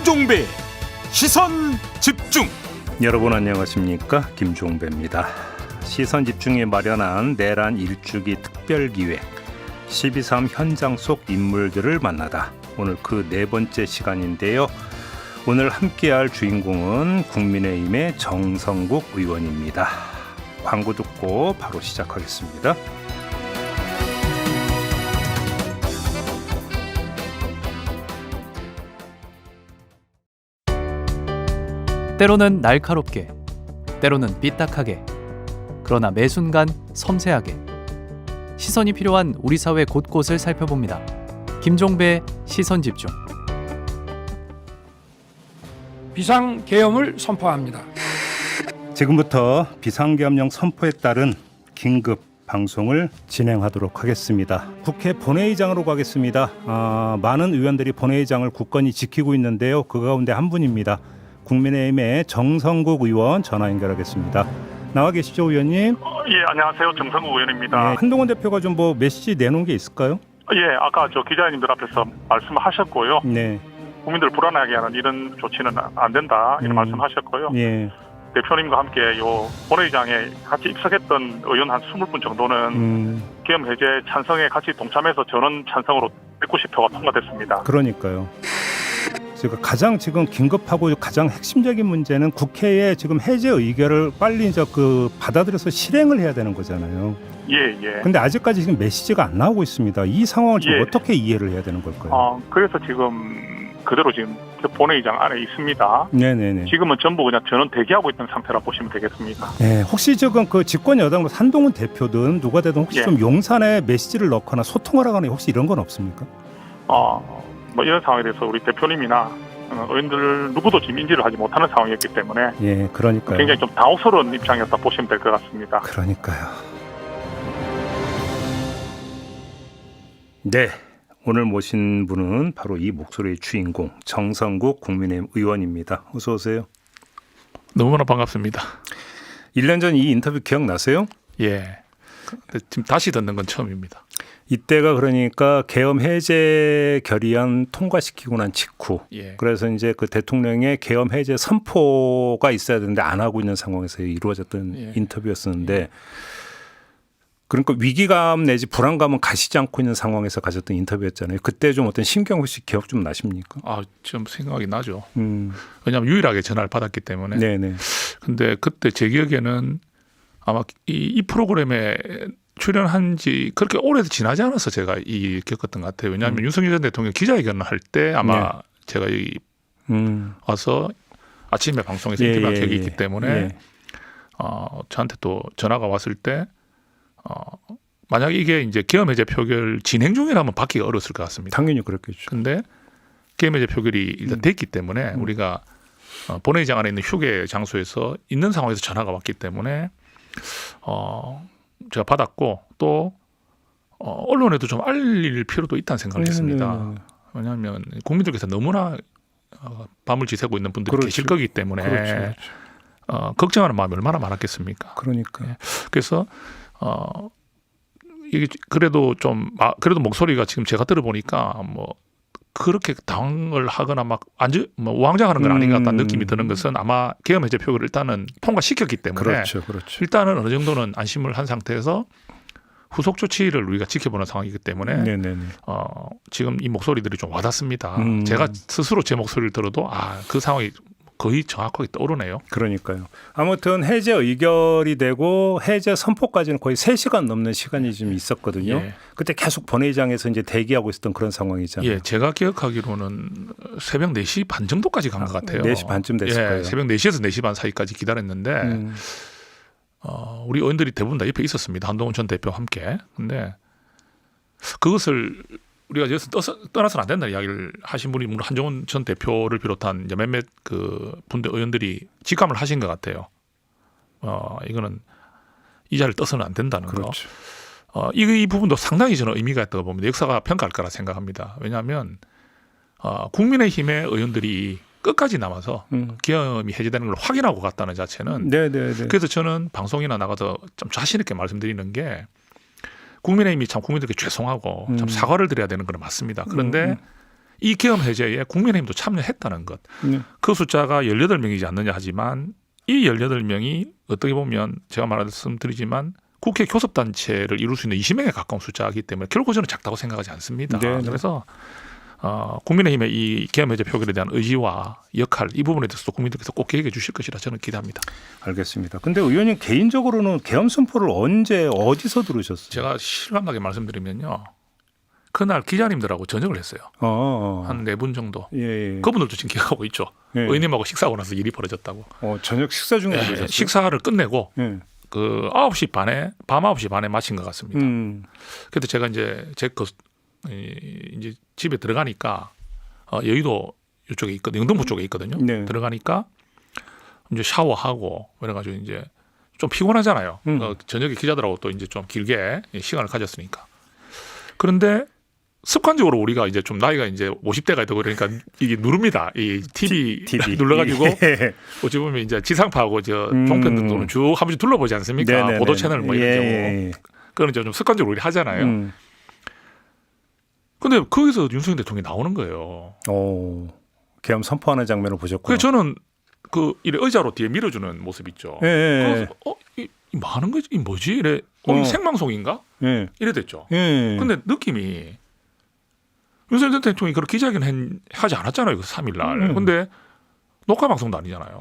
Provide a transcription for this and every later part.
김종배 시선 집중. 여러분 안녕하십니까, 김종배입니다. 시선 집중에 마련한 내란 일주기 특별기획 12.3 현장 속 인물들을 만나다, 오늘 그 네 번째 시간인데요. 오늘 함께할 주인공은 국민의힘의 정성국 의원입니다. 광고 듣고 바로 시작하겠습니다. 때로는 날카롭게, 때로는 삐딱하게, 그러나 매 순간 섬세하게 시선이 필요한 우리 사회 곳곳을 살펴봅니다. 김종배의 시선집중. 비상계엄을 선포합니다. 지금부터 비상계엄령 선포에 따른 긴급 방송을 진행하도록 하겠습니다. 국회 본회의장으로 가겠습니다. 많은 의원들이 본회의장을 굳건히 지키고 있는데요. 그 가운데 한 분입니다. 국민의힘의 정성국 의원 전화 연결하겠습니다. 나와 계시죠, 의원님? 예, 안녕하세요. 정성국 의원입니다. 네, 한동훈 대표가 좀 메시지 내놓은 게 있을까요? 예, 아까 저 기자님들 앞에서 말씀하셨고요. 네. 국민들 불안하게 하는 이런 조치는 안 된다, 이런 말씀하셨고요. 예. 대표님과 함께 요 본회의장에 같이 입석했던 의원 한 20분 정도는 계엄 해제 찬성에 같이 동참해서 전원 찬성으로 190표가 통과됐습니다. 그러니까요. 지금 가장 지금 긴급하고 가장 핵심적인 문제는 국회에 지금 해제 의결을 빨리 이제 받아들여서 실행을 해야 되는 거잖아요. 예, 예. 근데 아직까지 지금 메시지가 안 나오고 있습니다. 이 상황을 지금 예. 어떻게 이해를 해야 되는 걸까요? 그래서 지금 그대로 지금 본회의장 안에 있습니다. 네네네. 지금은 전부 그냥 전원 대기하고 있는 상태라 보시면 되겠습니다. 네, 혹시 지금 그 집권 여당으로 한동훈 대표든 누가 되든 혹시 예. 좀 용산에 메시지를 넣거나 소통을 하거나 혹시 이런 건 없습니까? 뭐 이런 상황에 대해서 우리 대표님이나 의원들 누구도 지금 인지를 하지 못하는 상황이었기 때문에 예, 그러니까요. 굉장히 좀 당혹스러운 입장이었다 보시면 될 것 같습니다. 그러니까요. 네, 오늘 모신 분은 바로 이 목소리의 주인공 정성국 국민의힘 의원입니다. 어서 오세요. 너무나 반갑습니다. 1년 전 이 인터뷰 기억나세요? 예. 근데 지금 다시 듣는 건 처음입니다. 이때가 그러니까 계엄 해제 결의안 통과시키고 난 직후. 예. 그래서 이제 그 대통령의 계엄 해제 선포가 있어야 되는데 안 하고 있는 상황에서 이루어졌던 예. 인터뷰였었는데, 예. 그러니까 위기감 내지 불안감은 가시지 않고 있는 상황에서 가졌던 인터뷰였잖아요. 그때 좀 어떤 심경 혹시 기억 좀 나십니까? 좀 생각이 나죠. 왜냐하면 유일하게 전화를 받았기 때문에. 네네. 근데 그때 제 기억에는 아마 이 프로그램에 출연한 지 그렇게 오래도 지나지 않아서 제가 겪었던 것 같아요. 왜냐하면 윤석열 전 대통령 기자회견을 할 때 아마 네. 제가 와서 아침에 방송에서 인터뷰한 기억이 있기 때문에 저한테 또 전화가 왔을 때 만약 이게 이제 계엄 해제 표결 진행 중이라면 받기가 어려웠을 것 같습니다. 당연히 그렇겠죠. 근데 계엄 해제 표결이 일단 됐기 때문에 우리가 본회의장 안에 있는 휴게 장소에서 있는 상황에서 전화가 왔기 때문에 제가 받았고 또 언론에도 좀 알릴 필요도 있다는 생각을 했습니다. 왜냐하면 국민들께서 너무나 밤을 지새고 있는 분들이 그렇죠. 계실 거기 때문에 그렇죠. 걱정하는 마음이 얼마나 많았겠습니까? 그러니까. 예. 그래서 이게 그래도 그래도 목소리가 지금 제가 들어보니까 뭐 그렇게 당황을 하거나 막 우왕좌왕하는 건 아닌 것 같다는 느낌이 드는 것은 아마 계엄 해제 표결을 일단은 통과시켰기 때문에 그렇죠. 일단은 어느 정도는 안심을 한 상태에서 후속 조치를 우리가 지켜보는 상황이기 때문에 네네네. 지금 이 목소리들이 좀 와닿습니다. 제가 스스로 제 목소리를 들어도 그 상황이 거의 정확하게 떠오르네요. 그러니까요. 아무튼 해제 의결이 되고 해제 선포까지는 거의 3시간 넘는 시간이 좀 있었거든요. 예. 그때 계속 본회의장에서 이제 대기하고 있었던 그런 상황이잖아요. 예, 제가 기억하기로는 새벽 4시 반 정도까지 간 것 같아요. 4시 반쯤 됐을 거예요. 새벽 4시에서 4시 반 사이까지 기다렸는데 우리 의원들이 대부분 다 옆에 있었습니다. 한동훈 전 대표와 함께. 근데 그것을 우리가 여기서 떠나서는 안 된다는 이야기를 하신 분이 한동훈 전 대표를 비롯한 이제 몇몇 그 분들 의원들이 직감을 하신 것 같아요. 이거는 이 자리를 떠서는 안 된다는 그렇죠. 거. 이 부분도 상당히 저는 의미가 있다고 봅니다. 역사가 평가할 거라 생각합니다. 왜냐하면 국민의힘의 의원들이 끝까지 남아서 계엄이 해제되는 걸 확인하고 갔다는 자체는 그래서 저는 방송이나 나가서 좀 자신 있게 말씀드리는 게 국민의힘이 참 국민들께 죄송하고 참 사과를 드려야 되는 건 맞습니다. 그런데 이 계엄 해제에 국민의힘도 참여했다는 것. 그 숫자가 18명이지 않느냐 하지만 이 18명이 어떻게 보면 제가 말씀드리지만 국회 교섭단체를 이룰 수 있는 20명에 가까운 숫자이기 때문에 결코 저는 작다고 생각하지 않습니다. 네. 그래서 국민의힘의 이 계엄 해제 표결에 대한 의지와 역할 이 부분에 대해서도 국민들께서 꼭 기억해 주실 것이라 저는 기대합니다. 알겠습니다. 근데 의원님 개인적으로는 계엄 선포를 언제 어디서 들으셨어요? 제가 실감나게 말씀드리면요. 그날 기자님들하고 저녁을 했어요. 한 4분 정도. 예. 그분들도 지금 기억하고 있죠. 예. 의원님하고 식사하고 나서 일이 벌어졌다고. 저녁 식사 중에 예, 들으셨어요? 식사를 끝내고 예. 그 9시 반에 밤 9시 반에 마친 것 같습니다. 그때 제가 이제 이제 집에 들어가니까 여의도 이쪽에 있거든요. 영등포 쪽에 있거든요. 네. 들어가니까 이제 샤워하고 그래가지고 이제 좀 피곤하잖아요. 저녁에 기자들하고 또 이제 좀 길게 시간을 가졌으니까. 그런데 습관적으로 우리가 이제 좀 나이가 이제 50대가 되고 그러니까 이게 누릅니다. 이 TV 눌러가지고 어찌 보면 이제 지상파하고 저 종편 등도는 쭉 한 번씩 둘러보지 않습니까? 네네네. 보도 채널 뭐 이런 경우. 그거는 이제 좀 습관적으로 우리 하잖아요. 근데 거기서 윤석열 대통령이 나오는 거예요. 계엄 선포하는 장면을 보셨고요. 그래서 저는 그 이래 의자로 뒤에 밀어주는 모습 있죠. 예. 그래서 이 뭐 하는 거지? 이 뭐지? 이래 이 생방송인가? 예. 이래 됐죠. 예. 근데 느낌이 윤석열 대통령이 그런 기자회견 하지 않았잖아요. 그 3일 날. 근데 녹화 방송도 아니잖아요.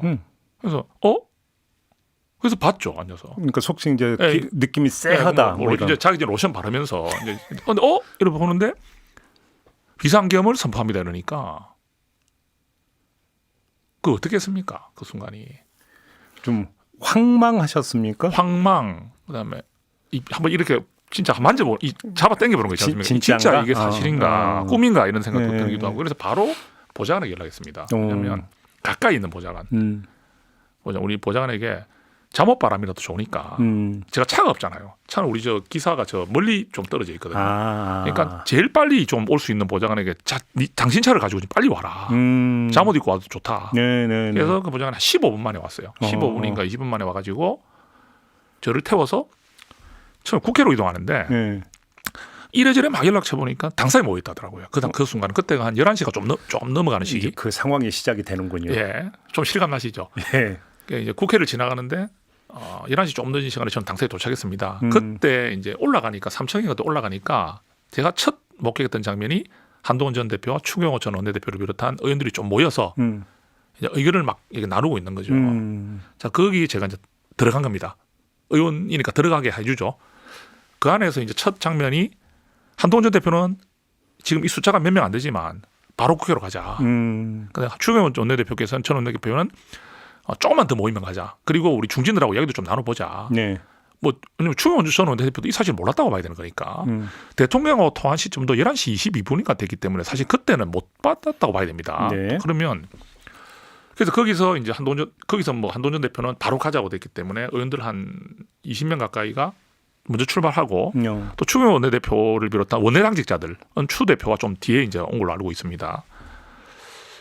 그래서 그래서 봤죠. 앉아서. 그러니까 속칭 이제 예. 느낌이 쎄하다. 뭐 이제 자기 이제 로션 바르면서 이제 근데 이러고 보는데 비상계엄을 선포합니다. 이러니까 그 어떻게 했습니까? 그 순간이 좀 황망하셨습니까? 황망 그다음에 한번 이렇게 진짜 만져보 잡아 당겨보는 거 있지 않습니까? 진짜 이게 사실인가 꿈인가 이런 생각도 들기도 하고 그래서 바로 보좌관에게 연락했습니다. 왜냐하면 가까이 있는 보좌관 우리 보좌관에게 잠옷바람이라도 좋으니까 제가 차가 없잖아요. 차는 우리 저 기사가 저 멀리 좀 떨어져 있거든요. 그러니까 제일 빨리 좀 올 수 있는 보좌관에게 당신 차를 가지고 좀 빨리 와라. 잠옷 입고 와도 좋다. 네네. 그래서 그 보좌관이 15분 만에 왔어요. 15분인가 20분 만에 와가지고 저를 태워서 처음 국회로 이동하는데 이래저래 막 연락 쳐보니까 당사에 모여 있다더라고요. 그 순간 그때가 한 11시가 좀 넘어가는 시기. 그 상황이 시작이 되는군요. 예, 좀 실감 나시죠? 예. 이제 국회를 지나가는데 11시 좀 늦은 시간에 저는 당사에 도착했습니다. 그때 이제 올라가니까 3층에 올라가니까 제가 첫 목격했던 장면이 한동훈 전 대표와 추경호 전 원내대표를 비롯한 의원들이 좀 모여서 이제 의견을 막 나누고 있는 거죠. 자, 거기 제가 이제 들어간 겁니다. 의원이니까 들어가게 해주죠. 그 안에서 이제 첫 장면이 한동훈 전 대표는 지금 이 숫자가 몇 명 안 되지만 바로 국회로 가자. 근데 추경호 원내대표께서는 전 원내대표는 조금만 더 모이면 가자. 그리고 우리 중진들하고 이야기도 좀 나눠보자. 네. 뭐 왜냐면 추경호 전 원내대표도 이 사실 몰랐다고 봐야 되는 거니까. 대통령하고 통한 시점도 11시 22분인가 됐기 때문에 사실 그때는 못 받았다고 봐야 됩니다. 네. 그러면 그래서 거기서 이제 한동훈 전 대표는 바로 가자고 됐기 때문에 의원들 한 20명 가까이가 먼저 출발하고 또 추경호 원내대표를 비롯한 원내당직자들은 추 대표가 좀 뒤에 이제 온 걸로 알고 있습니다.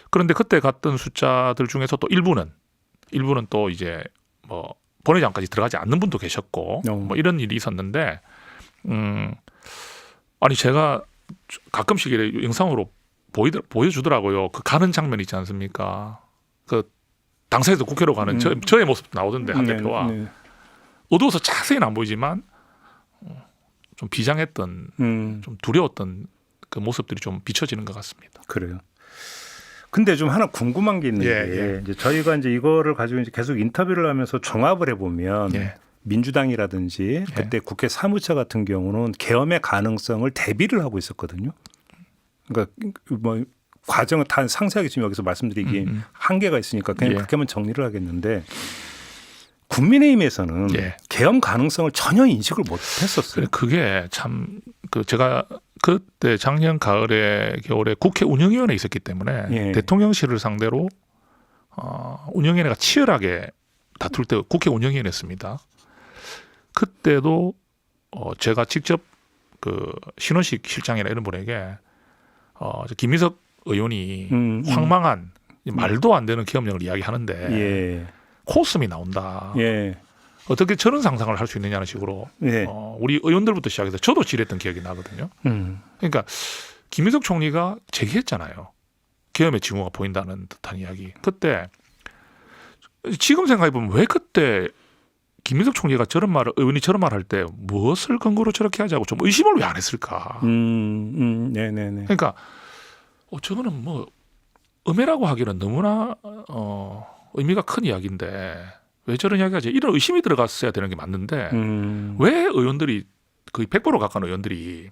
그런데 그때 갔던 숫자들 중에서 또 일부는 또 이제 뭐 본회의장까지 들어가지 않는 분도 계셨고 뭐 이런 일이 있었는데 아니 제가 가끔씩 이래 영상으로 보여주더라고요. 그 가는 장면 있지 않습니까? 그 당사에서 국회로 가는 저의 모습 나오던데 한 대표와 어두워서 자세히는 안 보이지만 좀 비장했던 좀 두려웠던 그 모습들이 좀 비춰지는 것 같습니다. 그래요. 근데 좀 하나 궁금한 게 있는데 이제 저희가 이제 이거를 가지고 이제 계속 인터뷰를 하면서 종합을 해보면 민주당이라든지 그때 국회 사무처 같은 경우는 계엄의 가능성을 대비를 하고 있었거든요. 그러니까 뭐 과정을 다 상세하게 지금 여기서 말씀드리기 한계가 있으니까 그냥 그렇게만 정리를 하겠는데 국민의힘에서는 계엄 가능성을 전혀 인식을 못했었어요. 그게 참 그 제가 그때 작년 가을에 겨울에 국회 운영위원회에 있었기 때문에 대통령실을 상대로 운영위원회가 치열하게 다툴 때 국회 운영위원회였습니다. 그때도 제가 직접 그 신원식 실장이나 이런 분에게 김민석 의원이 황망한 말도 안 되는 계엄령을 이야기하는데 코스미 나온다. 어떻게 저런 상상을 할 수 있느냐는 식으로 우리 의원들부터 시작해서 저도 지냈던 기억이 나거든요. 그러니까 김민석 총리가 제기했잖아요. 계엄의 징후가 보인다는 듯한 이야기. 그때 지금 생각해 보면 왜 그때 김민석 총리가 저런 말을 의원이 저런 말할 때 무엇을 근거로 저렇게 하자고 좀 의심을 왜 안 했을까? 네네네. 그러니까 저거는 뭐 음해라고 하기는 너무나 의미가 큰 이야기인데 왜 저런 이야기하지? 이런 의심이 들어갔어야 되는 게 맞는데 왜 의원들이 거의 100% 가까운 의원들이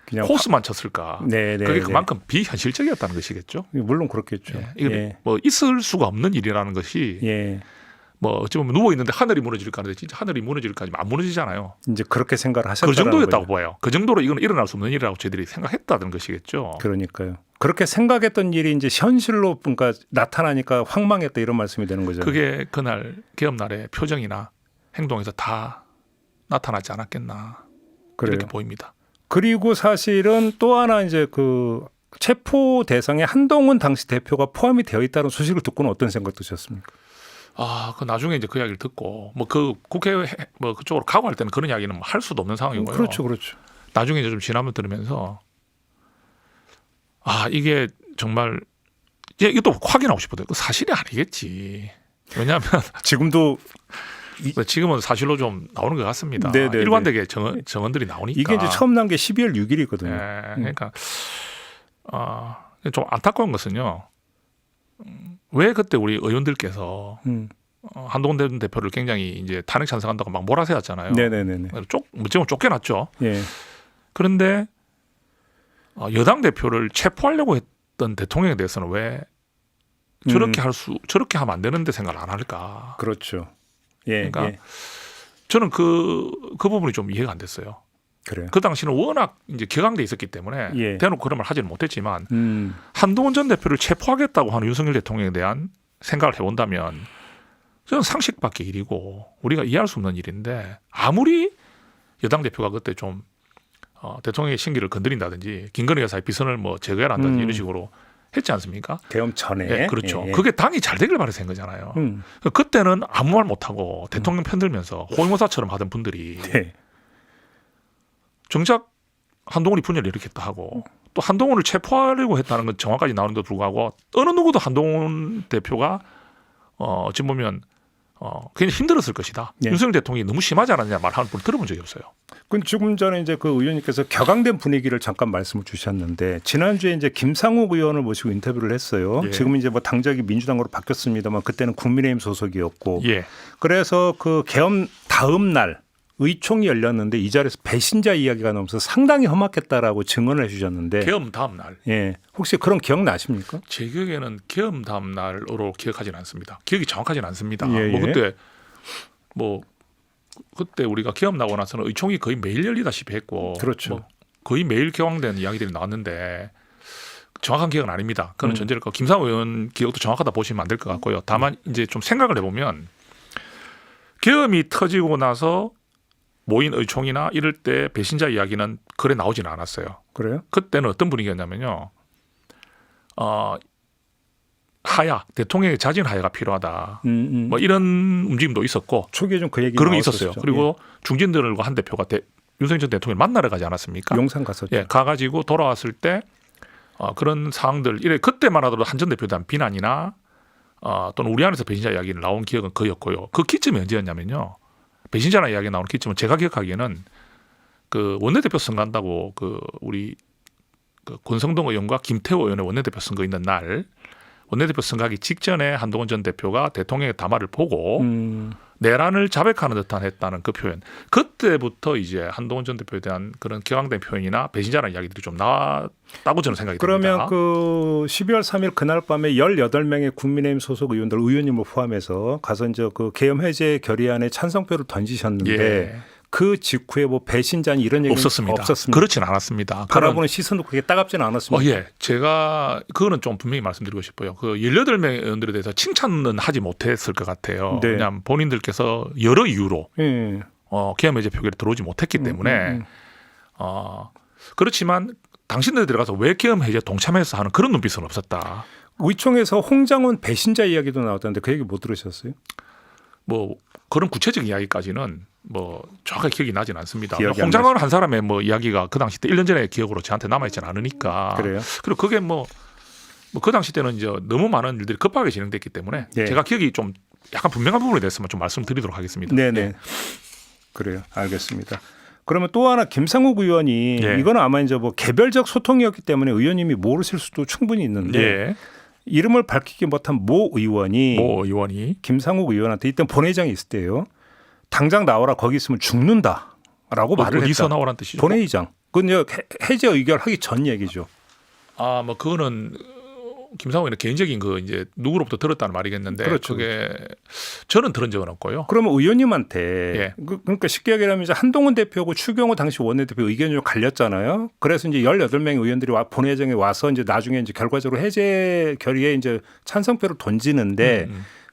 그냥 호스만 쳤을까? 네네. 그게 그만큼 비현실적이었다는 것이겠죠. 물론 그렇겠죠. 예. 이게 뭐 있을 수가 없는 일이라는 것이 예. 뭐 어찌 보면 누워 있는데 하늘이 무너질까 하는데 진짜 하늘이 무너질까 하지만 안 무너지잖아요. 이제 그렇게 생각을 하셨다는 그 정도였다고 거죠. 봐요. 그 정도로 이건 일어날 수 없는 일이라고 저희들이 생각했다는 것이겠죠. 그러니까요. 그렇게 생각했던 일이 이제 현실로 그러니까 나타나니까 황망했다 이런 말씀이 되는 거죠. 그게 그날 계엄 날의 표정이나 행동에서 다 나타나지 않았겠나 그래요. 이렇게 보입니다. 그리고 사실은 또 하나 이제 그 체포 대상에 한동훈 당시 대표가 포함이 되어 있다는 소식을 듣고는 어떤 생각 드셨습니까? 그 나중에 이제 그 이야기를 듣고 뭐 그 국회 뭐 그쪽으로 가고 할 때는 그런 이야기는 할 수도 없는 상황이고요. 그렇죠, 그렇죠. 나중에 이제 좀 지나면 들으면서 이게 정말 이것도 확인하고 싶어요. 그 사실이 아니겠지. 왜냐하면 지금도 지금은 사실로 좀 나오는 것 같습니다. 네네네. 일관되게 정언들이 나오니까. 이게 이제 처음 난 게 12월 6일이거든요. 그러니까 좀 안타까운 것은요. 왜 그때 우리 의원들께서 한동훈 전 대표를 굉장히 이제 탄핵 찬성한다고 막 몰아세웠잖아요. 네네네. 지금 쫓겨났죠. 예. 그런데 여당 대표를 체포하려고 했던 대통령에 대해서는 왜 저렇게 하면 안 되는데 생각을 안 할까? 그렇죠. 예. 그러니까 예. 저는 그 부분이 좀 이해가 안 됐어요. 그래요. 그 당시는 워낙 이제 격앙돼 있었기 때문에 예. 대놓고 그런 말 하지는 못했지만 한동훈 전 대표를 체포하겠다고 하는 윤석열 대통령에 대한 생각을 해본다면 저는 상식 밖의 일이고 우리가 이해할 수 없는 일인데 아무리 여당 대표가 그때 좀 대통령의 신기를 건드린다든지 김건희 여사의 비선을 뭐 제거해란다든지 이런 식으로 했지 않습니까? 계엄 전에. 네, 그렇죠. 예. 그게 당이 잘 되길 바라서 한 거잖아요. 그때는 아무 말 못하고 대통령 편들면서 호위무사처럼 하던 분들이 네. 정작 한동훈이 분열을 일으켰다 하고 또 한동훈을 체포하려고 했다는 건 정황까지 나오는데도 불구하고 어느 누구도 한동훈 대표가 지금 보면 굉장히 힘들었을 것이다. 네. 윤석열 대통령이 너무 심하지 않았냐 말하는 분 들어본 적이 없어요. 그 조금 전에 이제 그 의원님께서 격앙된 분위기를 잠깐 말씀을 주셨는데 지난주에 이제 김상욱 의원을 모시고 인터뷰를 했어요. 예. 지금 이제 뭐 당적이 민주당으로 바뀌었습니다만 그때는 국민의힘 소속이었고 예. 그래서 그 계엄 다음 날 의총이 열렸는데 이 자리에서 배신자 이야기가 나오면서 상당히 험악했다라고 증언을 해주셨는데 계엄 다음 날. 예, 혹시 그런 기억 나십니까? 제 기억에는 계엄 다음 날로 기억하지는 않습니다. 기억이 정확하지는 않습니다. 예, 뭐 예. 그때 우리가 계엄 나고 나서는 의총이 거의 매일 열리다시피 했고 그렇죠. 뭐 거의 매일 격앙된 이야기들이 나왔는데 정확한 기억은 아닙니다. 그건 전제를 거 김상우 의원 기억도 정확하다 보시면 안 될 것 같고요. 다만 이제 좀 생각을 해보면 계엄이 터지고 나서 모인 의총이나 이럴 때 배신자 이야기는 그래 나오지는 않았어요. 그래요? 그때는 어떤 분위기였냐면요. 하야, 대통령의 자진 하야가 필요하다. 뭐 이런 움직임도 있었고 초기에 좀 그 얘기 그런 게 나왔었죠. 있었어요. 그리고 중진들과 한 대표가 윤석열 전 대통령을 만나러 가지 않았습니까? 용산 갔었죠. 예, 가가지고 돌아왔을 때 그런 상황들 이래 그때만 하더라도 한 전 대표에 대한 비난이나 또는 우리 안에서 배신자 이야기를 나온 기억은 거의 없고요. 그 기점이 언제였냐면요. 배신자나 이야기 나오는 기점은 제가 기억하기에는 그 원내대표 선거한다고 그 우리 그 권성동 의원과 김태호 의원의 원내대표 선거 있는 날 원내대표 선거하기 직전에 한동훈 전 대표가 대통령의 담화를 보고 내란을 자백하는 듯한 했다는 그 표현. 그때부터 이제 한동훈 전 대표에 대한 그런 격앙된 표현이나 배신자라는 이야기들이 좀 나왔다고 저는 생각이 듭니다. 그러면 그 12월 3일 그날 밤에 18명의 국민의힘 소속 의원들 의원님을 포함해서 가서 이제 그 계엄 해제 결의안에 찬성표를 던지셨는데 예. 그 직후에 뭐 배신자니 이런 얘기는 없었습니다. 그렇지는 않았습니다. 바라보는 시선도 그렇게 따갑지는 않았습니다. 예. 제가 그거는 좀 분명히 말씀드리고 싶어요. 그 18명의 의원들에 대해서 칭찬은 하지 못했을 것 같아요. 네. 왜냐하면 본인들께서 여러 이유로 예. 계엄 해제 표결에 들어오지 못했기 때문에 그렇지만 당신들이 들어가서 왜 계엄 해제 동참해서 하는 그런 눈빛은 없었다. 의총에서 홍장원 배신자 이야기도 나왔다는데 그 얘기 못 들으셨어요? 뭐 그런 구체적인 이야기까지는 뭐 정확하게 기억이 나진 않습니다. 기억이 안 홍장원 한 사람의 뭐 이야기가 그 당시 때 1년 전의 기억으로 저한테 남아있지는 않으니까. 그래요? 그리고 그게 뭐 그 당시 때는 이제 너무 많은 일들이 급하게 진행됐기 때문에 예. 제가 기억이 좀 약간 분명한 부분에 대해서만 좀 말씀드리도록 하겠습니다. 네네. 예. 그래요. 알겠습니다. 그러면 또 하나 김상욱 의원이 예. 이거는 아마 이제 뭐 개별적 소통이었기 때문에 의원님이 모르실 수도 충분히 있는데 예. 이름을 밝히기 못한 모 의원이 모 의원이 김상욱 의원한테 이때 본회의장에 있을 때요. 당장 나와라 거기 있으면 죽는다라고 말을 어디서 했다. 나오라는 뜻이죠? 본회의장. 그건 이제 해제 의결하기 전 얘기죠. 아, 뭐 그거는 김상욱 의원의 개인적인 그 이제 누구로부터 들었다는 말이겠는데 그렇죠. 그게 저는 들은 적은 없고요. 그러면 의원님한테 예. 그러니까 쉽게 얘기하면 이제 한동훈 대표하고 추경호 당시 원내대표 의견이 좀 갈렸잖아요. 그래서 이제 18명의 의원들이 본회의장에 와서 이제 나중에 이제 결과적으로 해제 결의에 이제 찬성표를 던지는데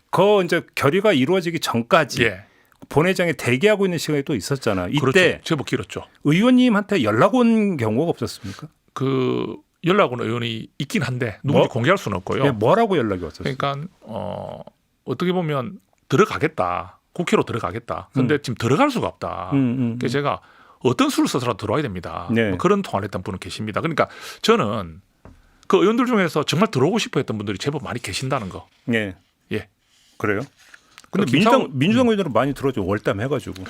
그 이제 결의가 이루어지기 전까지 예. 본회의장에 대기하고 있는 시간이 또 있었잖아요. 이때 그렇죠. 제법 길었죠. 의원님한테 연락 온 경우가 없었습니까? 그 연락 온 의원이 있긴 한데 누군지 공개할 수는 없고요. 네, 뭐라고 연락이 왔었어요? 그러니까 어떻게 보면 들어가겠다. 국회로 들어가겠다. 근데 지금 들어갈 수가 없다. 그래서 제가 어떤 수를 써서라도 들어와야 됩니다. 네. 뭐 그런 통화를 했던 분은 계십니다. 그러니까 저는 그 의원들 중에서 정말 들어오고 싶어 했던 분들이 제법 많이 계신다는 거. 네. 예. 그래요? 근데 김상욱- 민주당 의원들은 많이 들어오죠. 월담해가지고.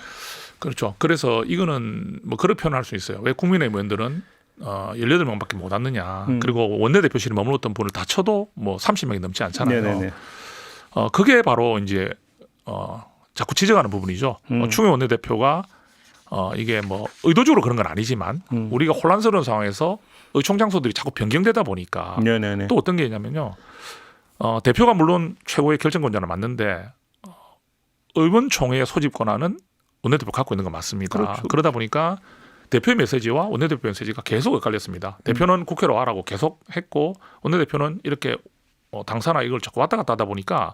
그렇죠. 그래서 이거는 뭐 그런 표현을 할 수 있어요. 왜 국민의힘 의원들은 18명밖에 못 왔느냐. 그리고 원내대표실에 머물렀던 분을 다 쳐도 뭐 30명이 넘지 않잖아요. 네네네. 그게 바로 이제 자꾸 지적하는 부분이죠. 추미애 원내대표가 이게 뭐 의도적으로 그런 건 아니지만 우리가 혼란스러운 상황에서 의총장소들이 자꾸 변경되다 보니까 네네네. 또 어떤 게 있냐면요. 대표가 물론 최고의 결정권자는 맞는데 의원총회의 소집 권한은 원내대표 갖고 있는 건 맞습니다. 그렇죠. 그러다 보니까 대표의 메시지와 원내대표 메시지가 계속 엇갈렸습니다. 대표는 국회로 와라고 계속 했고 원내대표는 이렇게 당사나 이걸 자꾸 왔다 갔다 하다 보니까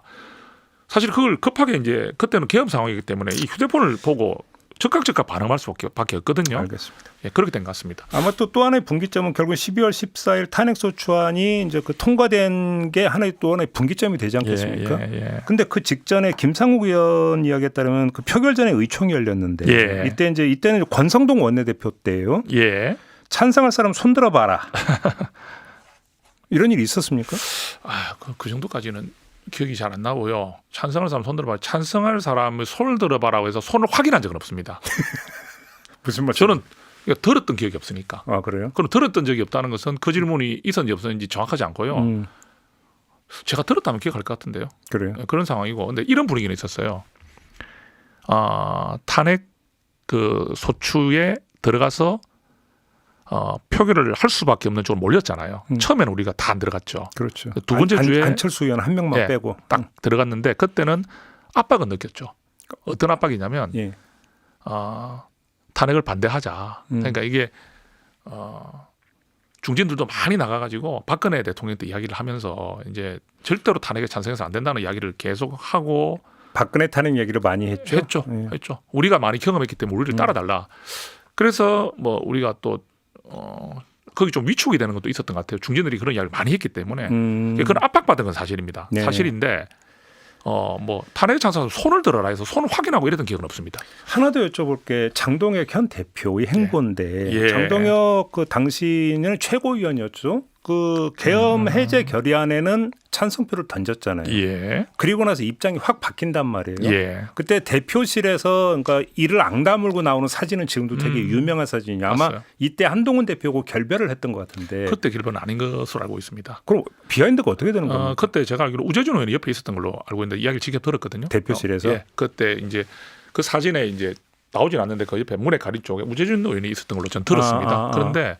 사실 그걸 급하게 이제 그때는 계엄 상황이기 때문에 이 휴대폰을 보고 즉각 반응할 수밖에 없거든요. 알겠습니다. 예, 그렇게 된 것 같습니다. 아마 또 하나의 분기점은 결국 12월 14일 탄핵소추안이 이제 그 통과된 게 또 하나의 분기점이 되지 않겠습니까? 예. 근데 그 직전에 김상욱 의원 이야기에 따르면 그 표결 전에 의총이 열렸는데 예. 이때는 권성동 원내대표 때예요. 예. 찬성할 사람 손들어 봐라. 이런 일이 있었습니까? 그 정도까지는 기억이 잘 안 나고요. 찬성할 사람 손 들어봐. 찬성할 사람을 손을 들어봐라고 해서 손을 확인한 적은 없습니다. 무슨 말? 저는 들었던 기억이 없으니까. 아 그래요? 그럼 들었던 적이 없다는 것은 그 질문이 있었는지 없었는지 정확하지 않고요. 제가 들었다면 기억할 것 같은데요. 그래요? 그런 상황이고. 근데 이런 분위기는 있었어요. 탄핵 그 소추에 들어가서 표결을 할 수밖에 없는 쪽으로 몰렸잖아요. 처음에는 우리가 다 안 들어갔죠. 그렇죠. 두 번째 주에 안철수 의원 한 명만 예, 빼고 딱 들어갔는데 그때는 압박은 느꼈죠. 어떤 압박이냐면 예. 탄핵을 반대하자. 그러니까 이게 중진들도 많이 나가가지고 박근혜 대통령한테 이야기를 하면서 이제 절대로 탄핵에 찬성해서 안 된다는 이야기를 계속 하고 박근혜 탄핵 얘기를 많이 했죠. 했죠. 우리가 많이 경험했기 때문에 우리를 따라달라. 그래서 뭐 우리가 또 거기 좀 위축이 되는 것도 있었던 것 같아요. 중진들이 그런 이야기를 많이 했기 때문에 그건 압박받은 건 사실입니다. 네. 사실인데 뭐 탄핵에 찬성해서 손을 들어라 해서 손을 확인하고 이랬던 기억은 없습니다. 하나 더 여쭤볼게. 장동혁 현 대표의 행보인데 예. 장동혁 그 당시에는 최고위원이었죠. 그 계엄 해제 결의안에는 찬성표를 던졌잖아요. 예. 그리고 나서 입장이 확 바뀐단 말이에요. 예. 그때 대표실에서 그러니까 이를 앙다물고 나오는 사진은 지금도 되게 유명한 사진이에요. 아마 맞아요. 이때 한동훈 대표하고 결별을 했던 것 같은데. 그때 길은 아닌 것으로 알고 있습니다. 그럼 비하인드가 어떻게 되는 겁니까? 그때 제가 알기로 우재준 의원이 옆에 있었던 걸로 알고 있는데 이야기를 직접 들었거든요. 대표실에서? 예. 그때 이제 그 사진에 이제 나오진 않는데 그 옆에 문에 가린 쪽에 우재준 의원이 있었던 걸로 저는 들었습니다. 그런데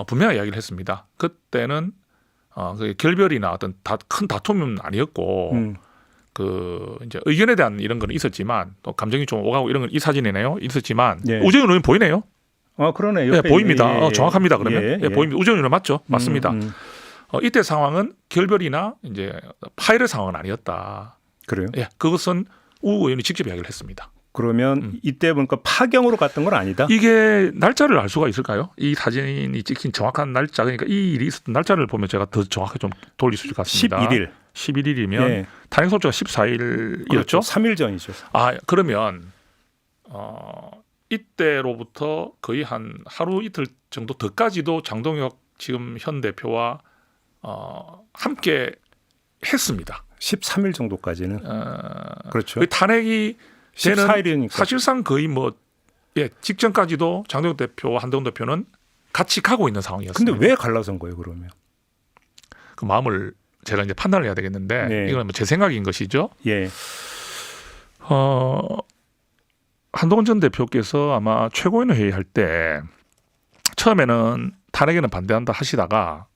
분명히 이야기를 했습니다. 그때는 그 결별이나 어떤 큰 다툼은 아니었고 그 이제 의견에 대한 이런 건 있었지만 또 감정이 좀 오가고 이런 건 이 사진이네요. 있었지만 예. 우재준 의원 보이네요. 그러네. 예, 보입니다. 정확합니다. 그러면 예. 보입니다. 우재준 의원 맞죠? 맞습니다. 이때 상황은 결별이나 이제 파일의 상황은 아니었다. 그래요? 예, 그것은 우 의원이 직접 이야기를 했습니다. 그러면 이때 보니까 파경으로 갔던 건 아니다. 이게 날짜를 알 수가 있을까요? 이 사진이 찍힌 정확한 날짜, 그러니까 이 일이 있었던 날짜를 보면 제가 더 정확하게 좀 돌릴 수 있을 것 같습니다. 11일. 11일이면 예. 탄핵 소추가 14일이었죠. 그렇죠. 3일 전이죠. 아 그러면 이때로부터 거의 한 하루 이틀 정도 더까지도 장동혁 지금 현 대표와 함께 했습니다. 13일 정도까지는. 그렇죠. 그 탄핵이 되는 14일이니까. 사실상 거의 뭐 직전까지도 장동혁 대표와 한동훈 대표는 같이 가고 있는 상황이었습니다. 근데 왜 갈라선 거예요, 그러면? 그 마음을 제가 이제 판단을 해야 되겠는데 네. 이건 뭐 제 생각인 것이죠. 예. 한동훈 전 대표께서 아마 최고위원 회의할 때 처음에는 탄핵에는 반대한다 하시다가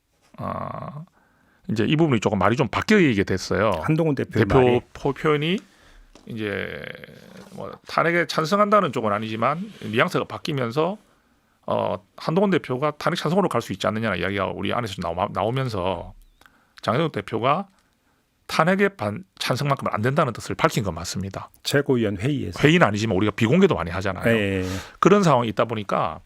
이제 이 부분이 조금 말이 좀 바뀌게 됐어요. 한동훈 대표의 대표 말이. 표현이 이제 뭐 탄핵에 찬성한다는 쪽은 아니지만 뉘앙스가 바뀌면서 한동훈 대표가 탄핵 찬성으로 갈 수 있지 않느냐는 이야기가 우리 안에서 나오면서 장동혁 대표가 탄핵에 찬성만큼은 안 된다는 뜻을 밝힌 건 맞습니다. 최고위원 회의에서. 회의는 아니지만 우리가 비공개도 많이 하잖아요. 예. 그런 상황이 있다 보니까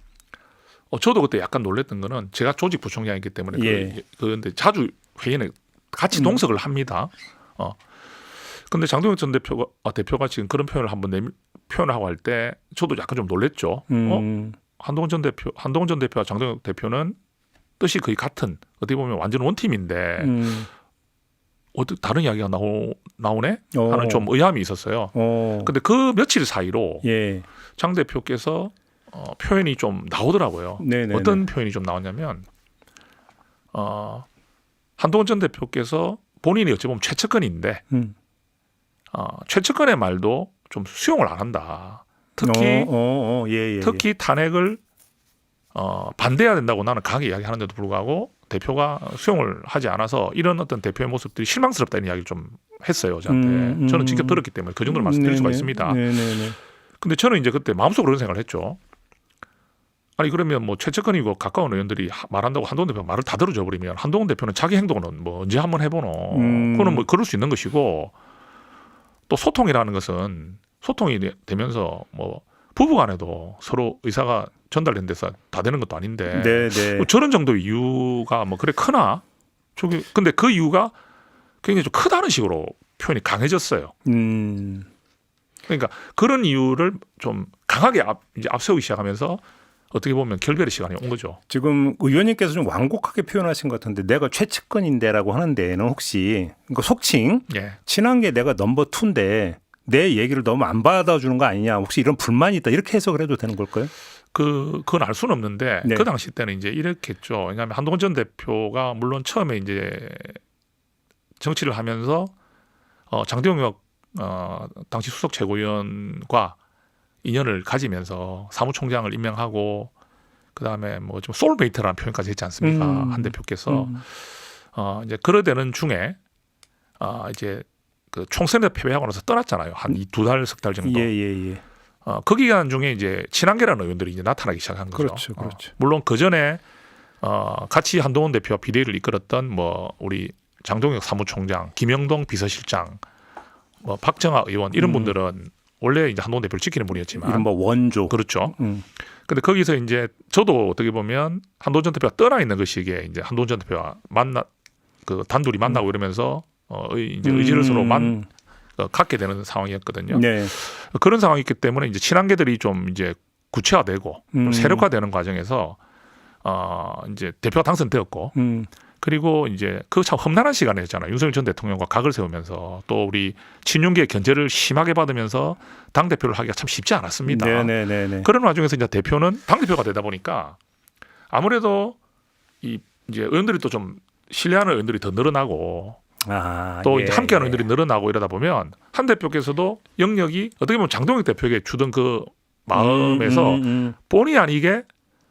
저도 그때 약간 놀랬던 거는 제가 조직 부총장이기 때문에 예. 그런데 자주 회의는 같이 동석을 합니다. 근데 장동혁 전 대표가 지금 그런 표현을 한번 표현을 하고 할 때 저도 약간 좀 놀랬죠. 한동훈 전 대표와 장동혁 대표는 뜻이 거의 같은 어떻게 보면 완전 원팀인데 다른 이야기가 나오네 하는 좀 의아함이 있었어요. 근데 그 며칠 사이로 예. 장 대표께서 표현이 좀 나오더라고요. 네네네. 어떤 표현이 좀 나왔냐면 한동훈 전 대표께서 본인이 어찌 보면 최측근인데 최측근의 말도 좀 수용을 안 한다. 특히 탄핵을 반대해야 된다고 나는 강하게 이야기하는데도 불구하고 대표가 수용을 하지 않아서 이런 어떤 대표의 모습들이 실망스럽다는 이야기를 좀 했어요. 저한테. 저는 직접 들었기 때문에 그 정도로 말씀드릴 수가 있습니다. 근데 저는 이제 그때 마음속으로 그런 생각을 했죠. 아니 그러면 뭐 최측근이고 가까운 의원들이 말한다고 한동훈 대표가 말을 다 들어줘 버리면 한동훈 대표는 자기 행동은 뭐 언제 한번 해보노. 그거는 뭐 그럴 수 있는 것이고 또 소통이라는 것은 소통이 되면서 뭐 부부간에도 서로 의사가 전달된 데서 다 되는 것도 아닌데 뭐 저런 정도의 이유가 뭐 그래 크나? 근데 그 이유가 굉장히 좀 크다는 식으로 표현이 강해졌어요. 그러니까 그런 이유를 좀 강하게 이제 앞세우기 시작하면서 어떻게 보면 결별의 시간이 온 거죠. 지금 의원님께서 좀 완곡하게 표현하신 것 같은데 내가 최측근인데라고 하는 데는 혹시 속칭 친한 게 내가 넘버 2인데 내 얘기를 너무 안 받아주는 거 아니냐 혹시 이런 불만이 있다 이렇게 해석을 해도 되는 걸까요? 그건 알 수는 없는데 그 당시 때는 이제 이렇게 했죠. 왜냐하면 한동훈 전 대표가 물론 처음에 이제 정치를 하면서 장동혁 당시 수석 최고위원과 인연을 가지면서 사무총장을 임명하고 그다음에 뭐 좀 소울메이트라는 표현까지 했지 않습니까? 한 대표께서 이제 그러되는 중에 이제 그 총선에 패배하고 나서 떠났잖아요. 한 2달, 석 달 정도. 그 기간 중에 이제 친한계라는 의원들이 이제 나타나기 시작한 거죠. 그렇죠. 물론 그 전에 같이 한동훈 대표와 비대위를 이끌었던 뭐 우리 장동혁 사무총장, 김영동 비서실장, 뭐 박정아 의원 이런 분들은 원래 이제 한동훈 대표를 지키는 분이었지만 이런 뭐 원조 그렇죠. 근데 거기서 이제 저도 어떻게 보면 한동훈 전 대표가 떠나 있는 그 시기에 이제 한동훈 전 대표와 단둘이 만나고 이러면서 이제 의지를 서로 갖게 되는 상황이었거든요. 그런 상황이기 때문에 이제 친한계들이 좀 이제 구체화되고 좀 세력화되는 과정에서 이제 대표가 당선되었고 그리고 이제 그 참 험난한 시간이었잖아요. 윤석열 전 대통령과 각을 세우면서 또 우리 친윤계의 견제를 심하게 받으면서 당 대표를 하기가 참 쉽지 않았습니다. 그런 와중에서 이제 대표는 당 대표가 되다 보니까 아무래도 이제 의원들이 또 좀 신뢰하는 의원들이 더 늘어나고 또 이제 함께하는 의원들이 늘어나고 이러다 보면 한 대표께서도 영역이 어떻게 보면 장동혁 대표에게 주던 그 마음에서 본의 아니게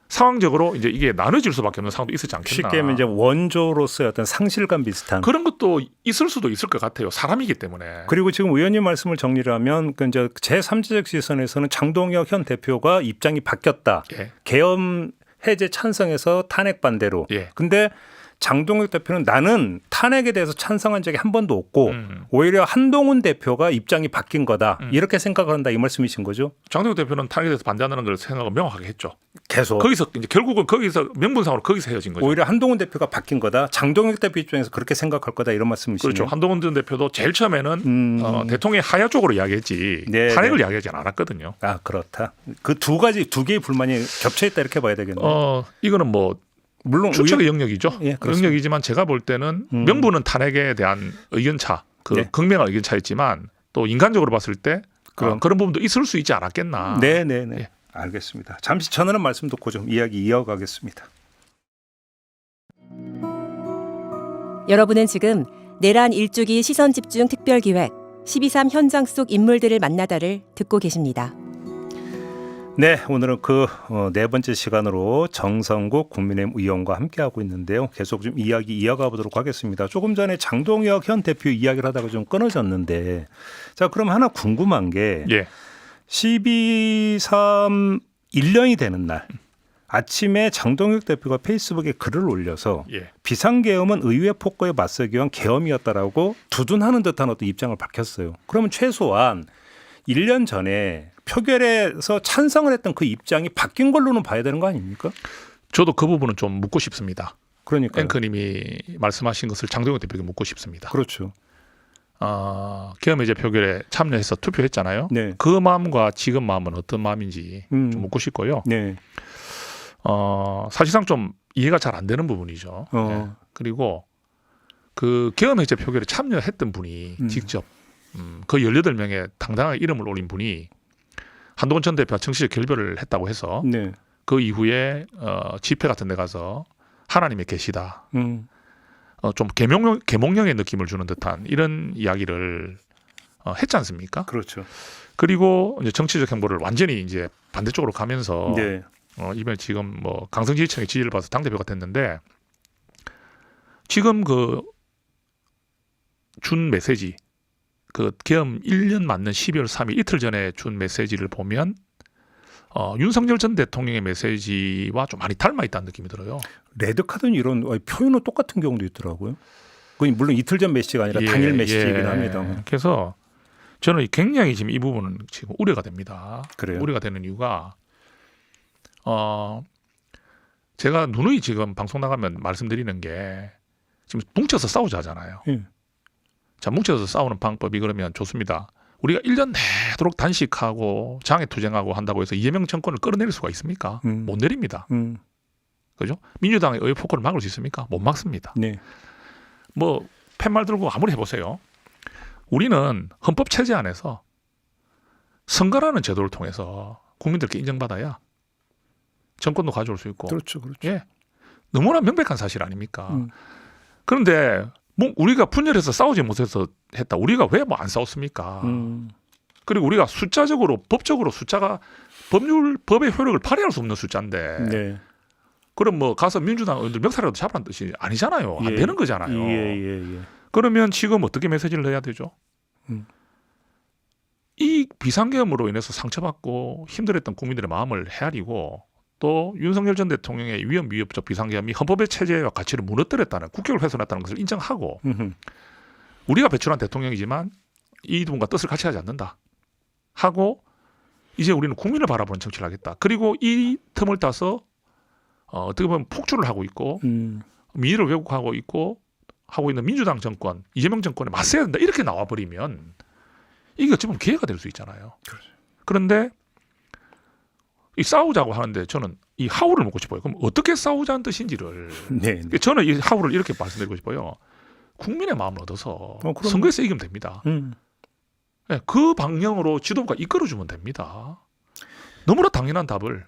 상황적으로 이제 이게 나눠질 수밖에 없는 상황도 있었지 않겠나. 쉽게 하면 이제 원조로서의 어떤 상실감 비슷한 그런 것도 있을 수도 있을 것 같아요. 사람이기 때문에. 그리고 지금 의원님 말씀을 정리를 하면 그 이제 제3지적 시선에서는 장동혁 현 대표가 입장이 바뀌었다. 계엄 해제 찬성에서 탄핵 반대로. 근데 장동혁 대표는 나는 탄핵에 대해서 찬성한 적이 한 번도 없고 오히려 한동훈 대표가 입장이 바뀐 거다. 이렇게 생각한다 이 말씀이신 거죠? 장동혁 대표는 탄핵에 대해서 반대한다는 걸 생각을 명확하게 했죠. 계속. 거기서 이제 결국은 거기서 명분상으로 거기서 헤어진 거죠. 오히려 한동훈 대표가 바뀐 거다. 장동혁 대표 입장에서 그렇게 생각할 거다 이런 말씀이시네요. 그렇죠. 한동훈 전 대표도 제일 처음에는 대통령의 하야 쪽으로 이야기했지 네, 탄핵을 네. 이야기하지 않았거든요. 아 그렇다. 그 두 개의 불만이 겹쳐 있다 이렇게 봐야 되겠네요. 이거는 뭐 물론 추측의 영역이죠. 예, 그렇습니다. 영역이지만 제가 볼 때는 명분은 탄핵에 대한 의견차, 네. 극명한 의견차였지만 또 인간적으로 봤을 때 그런 부분도 있을 수 있지 않았겠나. 네네네. 예. 알겠습니다. 잠시 전하는 말씀 듣고 좀 이야기 이어가겠습니다. 여러분은 지금 내란 일주기 시선집중 특별기획 12.3 현장 속 인물들을 만나다를 듣고 계십니다. 네, 오늘은 네 번째 시간으로 정성국 국민의힘 의원과 함께하고 있는데요. 계속 좀 이야기 이어가 보도록 하겠습니다. 조금 전에 장동혁 현 대표 이야기를 하다가 좀 끊어졌는데 자, 그럼 하나 궁금한 게 예. 12.3 1년이 되는 날 아침에 장동혁 대표가 페이스북에 글을 올려서 예. 비상계엄은 의회 폭거에 맞서기 위한 계엄이었다라고 두둔하는 듯한 어떤 입장을 밝혔어요. 그러면 최소한 1년 전에 표결에서 찬성을 했던 그 입장이 바뀐 걸로는 봐야 되는 거 아닙니까? 저도 그 부분은 좀 묻고 싶습니다. 그러니까 앵커님이 말씀하신 것을 장동혁 대표에게 묻고 싶습니다. 그렇죠. 계엄 해제 표결에 참여해서 투표했잖아요. 네. 그 마음과 지금 마음은 어떤 마음인지 좀 묻고 싶고요. 네. 사실상 좀 이해가 잘 안 되는 부분이죠. 네. 그리고 그 계엄 해제 표결에 참여했던 분이 직접 그 18명의 당당하게 이름을 올린 분이 한동훈 전 대표와 정치적 결별을 했다고 해서 네. 그 이후에 집회 같은 데 가서 하나님의 계시다. 좀 계몽령의 느낌을 주는 듯한 이런 이야기를 했지 않습니까? 그렇죠. 그리고 이제 정치적 행보를 완전히 이제 반대쪽으로 가면서 네. 이번에 지금 뭐 강성지지층의 지지를 받아서 당대표가 됐는데 지금 그 준 메시지 그 계엄 1년 맞는 12월 3일 이틀 전에 준 메시지를 보면 윤석열 전 대통령의 메시지와 좀 많이 닮아 있다는 느낌이 들어요. 레드카드는 이런 표현은 똑같은 경우도 있더라고요. 그건 물론 이틀 전 메시지가 아니라 당일 메시지이긴 합니다. 그래서 저는 굉장히 지금 이 부분은 지금 우려가 됩니다. 그래요? 우려가 되는 이유가 제가 누누이 지금 방송 나가면 말씀드리는 게 지금 뭉쳐서 싸우자 하잖아요. 자, 뭉쳐서 싸우는 방법이 그러면 좋습니다. 우리가 1년 내도록 단식하고 장애투쟁하고 한다고 해서 이재명 정권을 끌어내릴 수가 있습니까? 못 내립니다. 그죠? 민주당의 의회 폭거를 막을 수 있습니까? 못 막습니다. 네. 뭐 팻말 들고 아무리 해보세요. 우리는 헌법 체제 안에서 선거라는 제도를 통해서 국민들께 인정받아야 정권도 가져올 수 있고. 그렇죠, 그렇죠. 예, 너무나 명백한 사실 아닙니까? 그런데 뭐 우리가 분열해서 싸우지 못해서 했다. 우리가 왜 뭐 안 싸웠습니까? 그리고 우리가 숫자적으로 법적으로 숫자가 법의 효력을 발휘할 수 없는 숫자인데 네. 그럼 뭐 가서 민주당 의원들 멱살이라도 잡으라는 뜻이 아니잖아요. 안 되는 거잖아요. 예. 그러면 지금 어떻게 메시지를 해야 되죠? 이 비상계엄으로 인해서 상처받고 힘들었던 국민들의 마음을 헤아리고 또 윤석열 전 대통령의 위협적 비상계엄이 헌법의 체제와 가치를 무너뜨렸다는 국격을 훼손했다는 것을 인정하고 우리가 배출한 대통령이지만 이분과 뜻을 같이 하지 않는다 하고 이제 우리는 국민을 바라보는 정치를 하겠다. 그리고 이 틈을 따서 어떻게 보면 폭주를 하고 있고 민의를 왜곡하고 있고 하고 있는 민주당 정권, 이재명 정권에 맞서야 된다. 이렇게 나와버리면 이게 어찌 보면 기회가 될 수 있잖아요. 그렇죠. 그런데 이 싸우자고 하는데 저는 이 하우를 묻고 싶어요. 그럼 어떻게 싸우자는 뜻인지를. 네. 저는 이 하우를 이렇게 말씀드리고 싶어요. 국민의 마음을 얻어서 선거에서 이기면 됩니다. 네, 그 방향으로 지도부가 이끌어주면 됩니다. 너무나 당연한 답을.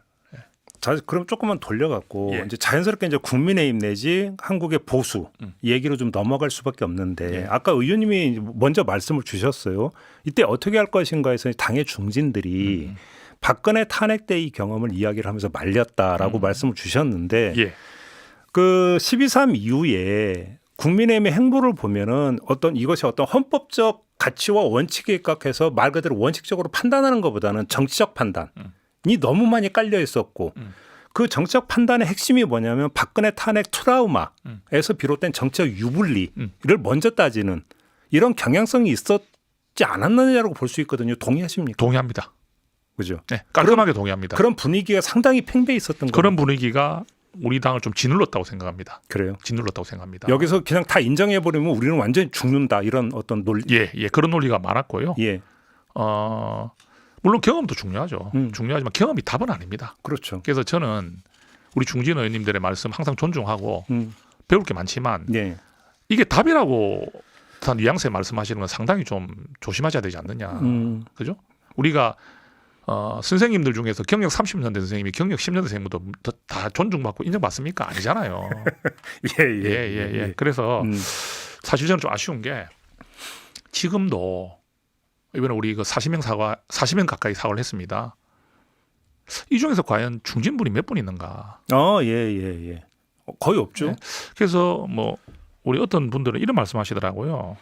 자, 그럼 조금만 돌려갖고 예. 이제 자연스럽게 이제 국민의힘 내지 한국의 보수 얘기로 좀 넘어갈 수밖에 없는데 아까 의원님이 먼저 말씀을 주셨어요. 이때 어떻게 할 것인가 해서 당의 중진들이 박근혜 탄핵 때 이 경험을 이야기를 하면서 말렸다라고 말씀을 주셨는데 예. 그 12.3 이후에 국민의힘의 행보를 보면은 이것이 어떤 헌법적 가치와 원칙에 입각해서 말 그대로 원칙적으로 판단하는 것보다는 정치적 판단이 너무 많이 깔려 있었고 그 정책 판단의 핵심이 뭐냐면 박근혜 탄핵 트라우마에서 비롯된 정책 유불리를 먼저 따지는 이런 경향성이 있었지 않았느냐라고 볼 수 있거든요. 동의하십니까? 동의합니다. 그죠? 네, 깔끔하게 동의합니다. 그런 분위기가 상당히 팽배해 있었던 거예요. 그런 분위기가 우리 당을 좀 짓눌렀다고 생각합니다. 그래요. 짓눌렀다고 생각합니다. 여기서 그냥 다 인정해 버리면 우리는 완전히 죽는다 이런 어떤 논리. 예, 그런 논리가 많았고요. 예, 물론 경험도 중요하죠. 중요하지만 경험이 답은 아닙니다. 그렇죠. 그래서 저는 우리 중진 의원님들의 말씀 항상 존중하고 배울 게 많지만 예, 이게 답이라고 한 뉘앙스에 말씀하시는 건 상당히 좀 조심하셔야 되지 않느냐. 그죠? 우리가 선생님들 중에서 경력 30년 된 선생님이 경력 10년 된 선생님보다 다 존중받고 인정받습니까? 아니잖아요. 예. 그래서 사실 저는 좀 아쉬운 게 지금도 이번에 우리 그 40명 가까이 사과를 했습니다. 이 중에서 과연 중진분이 몇 분 있는가? 예. 거의 없죠. 네. 그래서 뭐 우리 어떤 분들은 이런 말씀하시더라고요.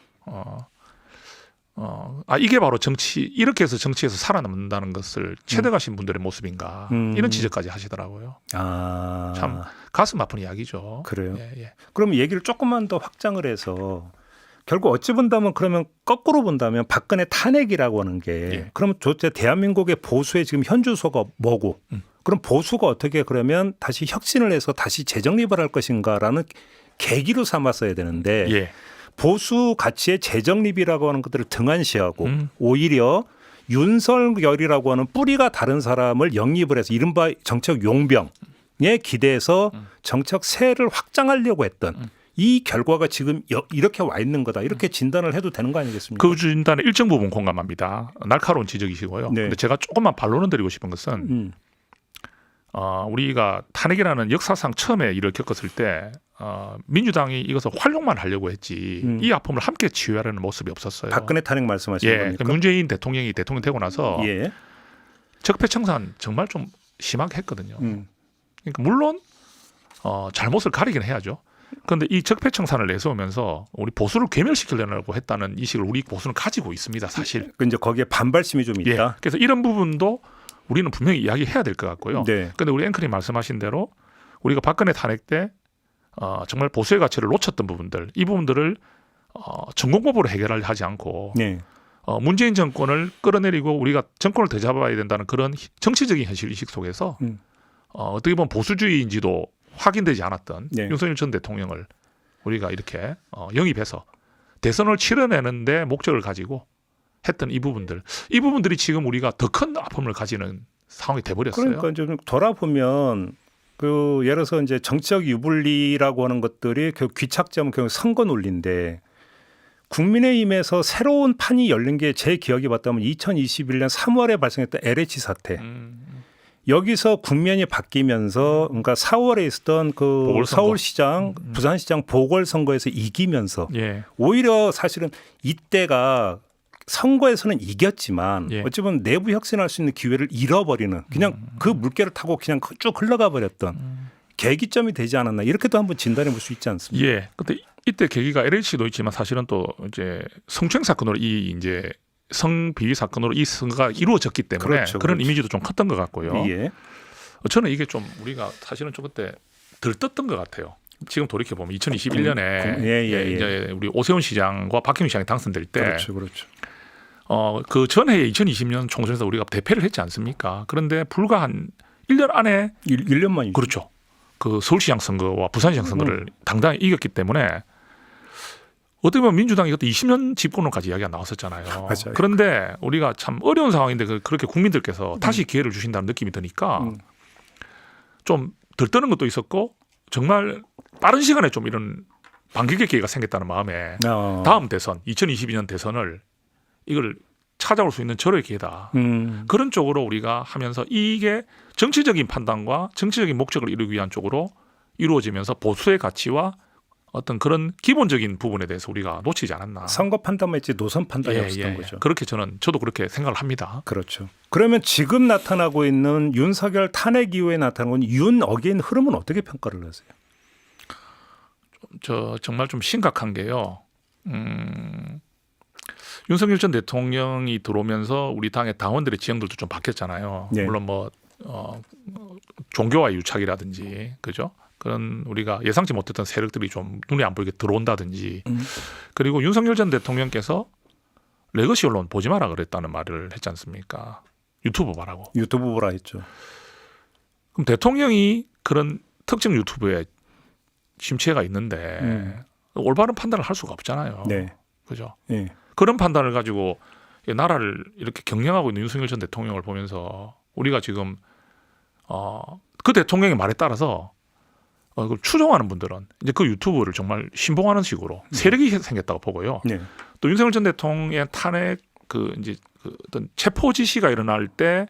이게 바로 정치, 이렇게 해서 정치에서 살아남는다는 것을 체득하신 분들의 모습인가 이런 지적까지 하시더라고요. 참 가슴 아픈 이야기죠. 그래요. 예. 그럼 얘기를 조금만 더 확장을 해서 결국 어찌 본다면 그러면 거꾸로 본다면 박근혜 탄핵이라고 하는 게 예. 그러면 도대체 대한민국의 보수의 지금 현주소가 뭐고 그럼 보수가 어떻게 그러면 다시 혁신을 해서 다시 재정립을 할 것인가라는 계기로 삼았어야 되는데 예. 보수 가치의 재정립이라고 하는 것들을 등한시하고 오히려 윤석열이라고 하는 뿌리가 다른 사람을 영입을 해서 이른바 정책 용병에 기대해서 정책 세를 확장하려고 했던 이 결과가 지금 이렇게 와 있는 거다. 이렇게 진단을 해도 되는 거 아니겠습니까? 그 진단에 일정 부분 공감합니다. 날카로운 지적이시고요. 네. 근데 제가 조금만 반론을 드리고 싶은 것은 우리가 탄핵이라는 역사상 처음에 일을 겪었을 때 민주당이 이것을 활용만 하려고 했지 이 아픔을 함께 치유하려는 모습이 없었어요. 박근혜 탄핵 말씀하시는 예, 겁니까? 그러니까 문재인 대통령이 대통령 되고 나서 예. 적폐청산 정말 좀 심하게 했거든요. 그러니까 물론 잘못을 가리긴 해야죠. 그런데 이 적폐청산을 내세우면서 우리 보수를 괴멸시키려고 했다는 인식을 우리 보수는 가지고 있습니다. 사실. 이제 거기에 반발심이 좀 있다. 예, 그래서 이런 부분도 우리는 분명히 이야기해야 될 것 같고요. 네. 그런데 우리 앵커님 말씀하신 대로 우리가 박근혜 탄핵 때 정말 보수의 가치를 놓쳤던 부분들, 이 부분들을 전공법으로 해결하지 않고 네. 문재인 정권을 끌어내리고 우리가 정권을 되잡아야 된다는 그런 정치적인 현실 의식 속에서 어떻게 보면 보수주의인지도 확인되지 않았던 네. 윤석열 전 대통령을 우리가 이렇게 영입해서 대선을 치러내는데 목적을 가지고 했던 이 부분들이 지금 우리가 더 큰 아픔을 가지는 상황이 돼버렸어요. 그러니까 좀 돌아보면 그 예를 들어서 이제 정치적 유불리라고 하는 것들이 그 귀착점은 결국 선거 논리인데 국민의힘에서 새로운 판이 열린 게 제 기억이 맞다면 2021년 3월에 발생했던 LH 사태. 여기서 국면이 바뀌면서 그러니까 4월에 있었던 그 보궐선거. 서울시장, 부산시장 보궐선거에서 이기면서 예. 오히려 사실은 이때가 선거에서는 이겼지만 예. 어찌 보면 내부 혁신할 수 있는 기회를 잃어버리는 그냥 그 물결을 타고 그냥 쭉 흘러가 버렸던 계기점이 되지 않았나 이렇게도 한번 진단해 볼 수 있지 않습니까? 예. 근데 이때 계기가 LH도 있지만 사실은 또 이제 성추행 사건으로 이제 성비위 사건으로 이 선거가 이루어졌기 때문에 그렇죠, 그런 그렇죠. 이미지도 좀 컸던 것 같고요. 예. 저는 이게 좀 우리가 사실은 좀 그때 들떴던 것 같아요. 지금 돌이켜 보면 2021년에 예. 이제 우리 오세훈 시장과 박형민 시장이 당선될 때, 그렇죠. 그 전해에 2020년 총선에서 우리가 대패를 했지 않습니까? 그런데 불과 한 1년 안에 1년만이죠. 그렇죠. 그 서울시장 선거와 부산시장 선거를 당당히 이겼기 때문에 어떻게 보면 민주당이 그때 20년 집권론까지 이야기가 나왔었잖아요. 맞아요. 그런데 우리가 참 어려운 상황인데 그렇게 국민들께서 다시 기회를 주신다는 느낌이 드니까 좀 들떠는 것도 있었고 정말 빠른 시간에 좀 이런 반격의 기회가 생겼다는 마음에 다음 대선 2022년 대선을 이걸 찾아올 수 있는 절호의 기회다. 그런 쪽으로 우리가 하면서 이게 정치적인 판단과 정치적인 목적을 이루기 위한 쪽으로 이루어지면서 보수의 가치와 어떤 그런 기본적인 부분에 대해서 우리가 놓치지 않았나. 선거 판단만 했지 노선 판단이 없었던 거죠. 그렇게 저도 그렇게 생각을 합니다. 그렇죠. 그러면 지금 나타나고 있는 윤석열 탄핵 이후에 나타나는 윤 어게인 흐름은 어떻게 평가를 하세요? 정말 좀 심각한 게요. 윤석열 전 대통령이 들어오면서 우리 당의 당원들의 지형들도 좀 바뀌었잖아요. 네. 물론 종교와의 유착이라든지 그죠? 그런 우리가 예상치 못했던 세력들이 좀 눈에 안 보이게 들어온다든지 그리고 윤석열 전 대통령께서 레거시 언론 보지 마라 그랬다는 말을 했지 않습니까? 유튜브 보라고. 유튜브 보라 했죠. 그럼 대통령이 그런 특정 유튜브에 심취해가 있는데 올바른 판단을 할 수가 없잖아요. 네. 그죠? 예. 그런 판단을 가지고 나라를 이렇게 경영하고 있는 윤석열 전 대통령을 보면서 우리가 지금 그 대통령의 말에 따라서 그걸 추종하는 분들은 이제 그 유튜브를 정말 신봉하는 식으로 세력이 생겼다고 보고요. 네. 또 윤석열 전 대통령의 탄핵 이제 어떤 체포 지시가 일어날 때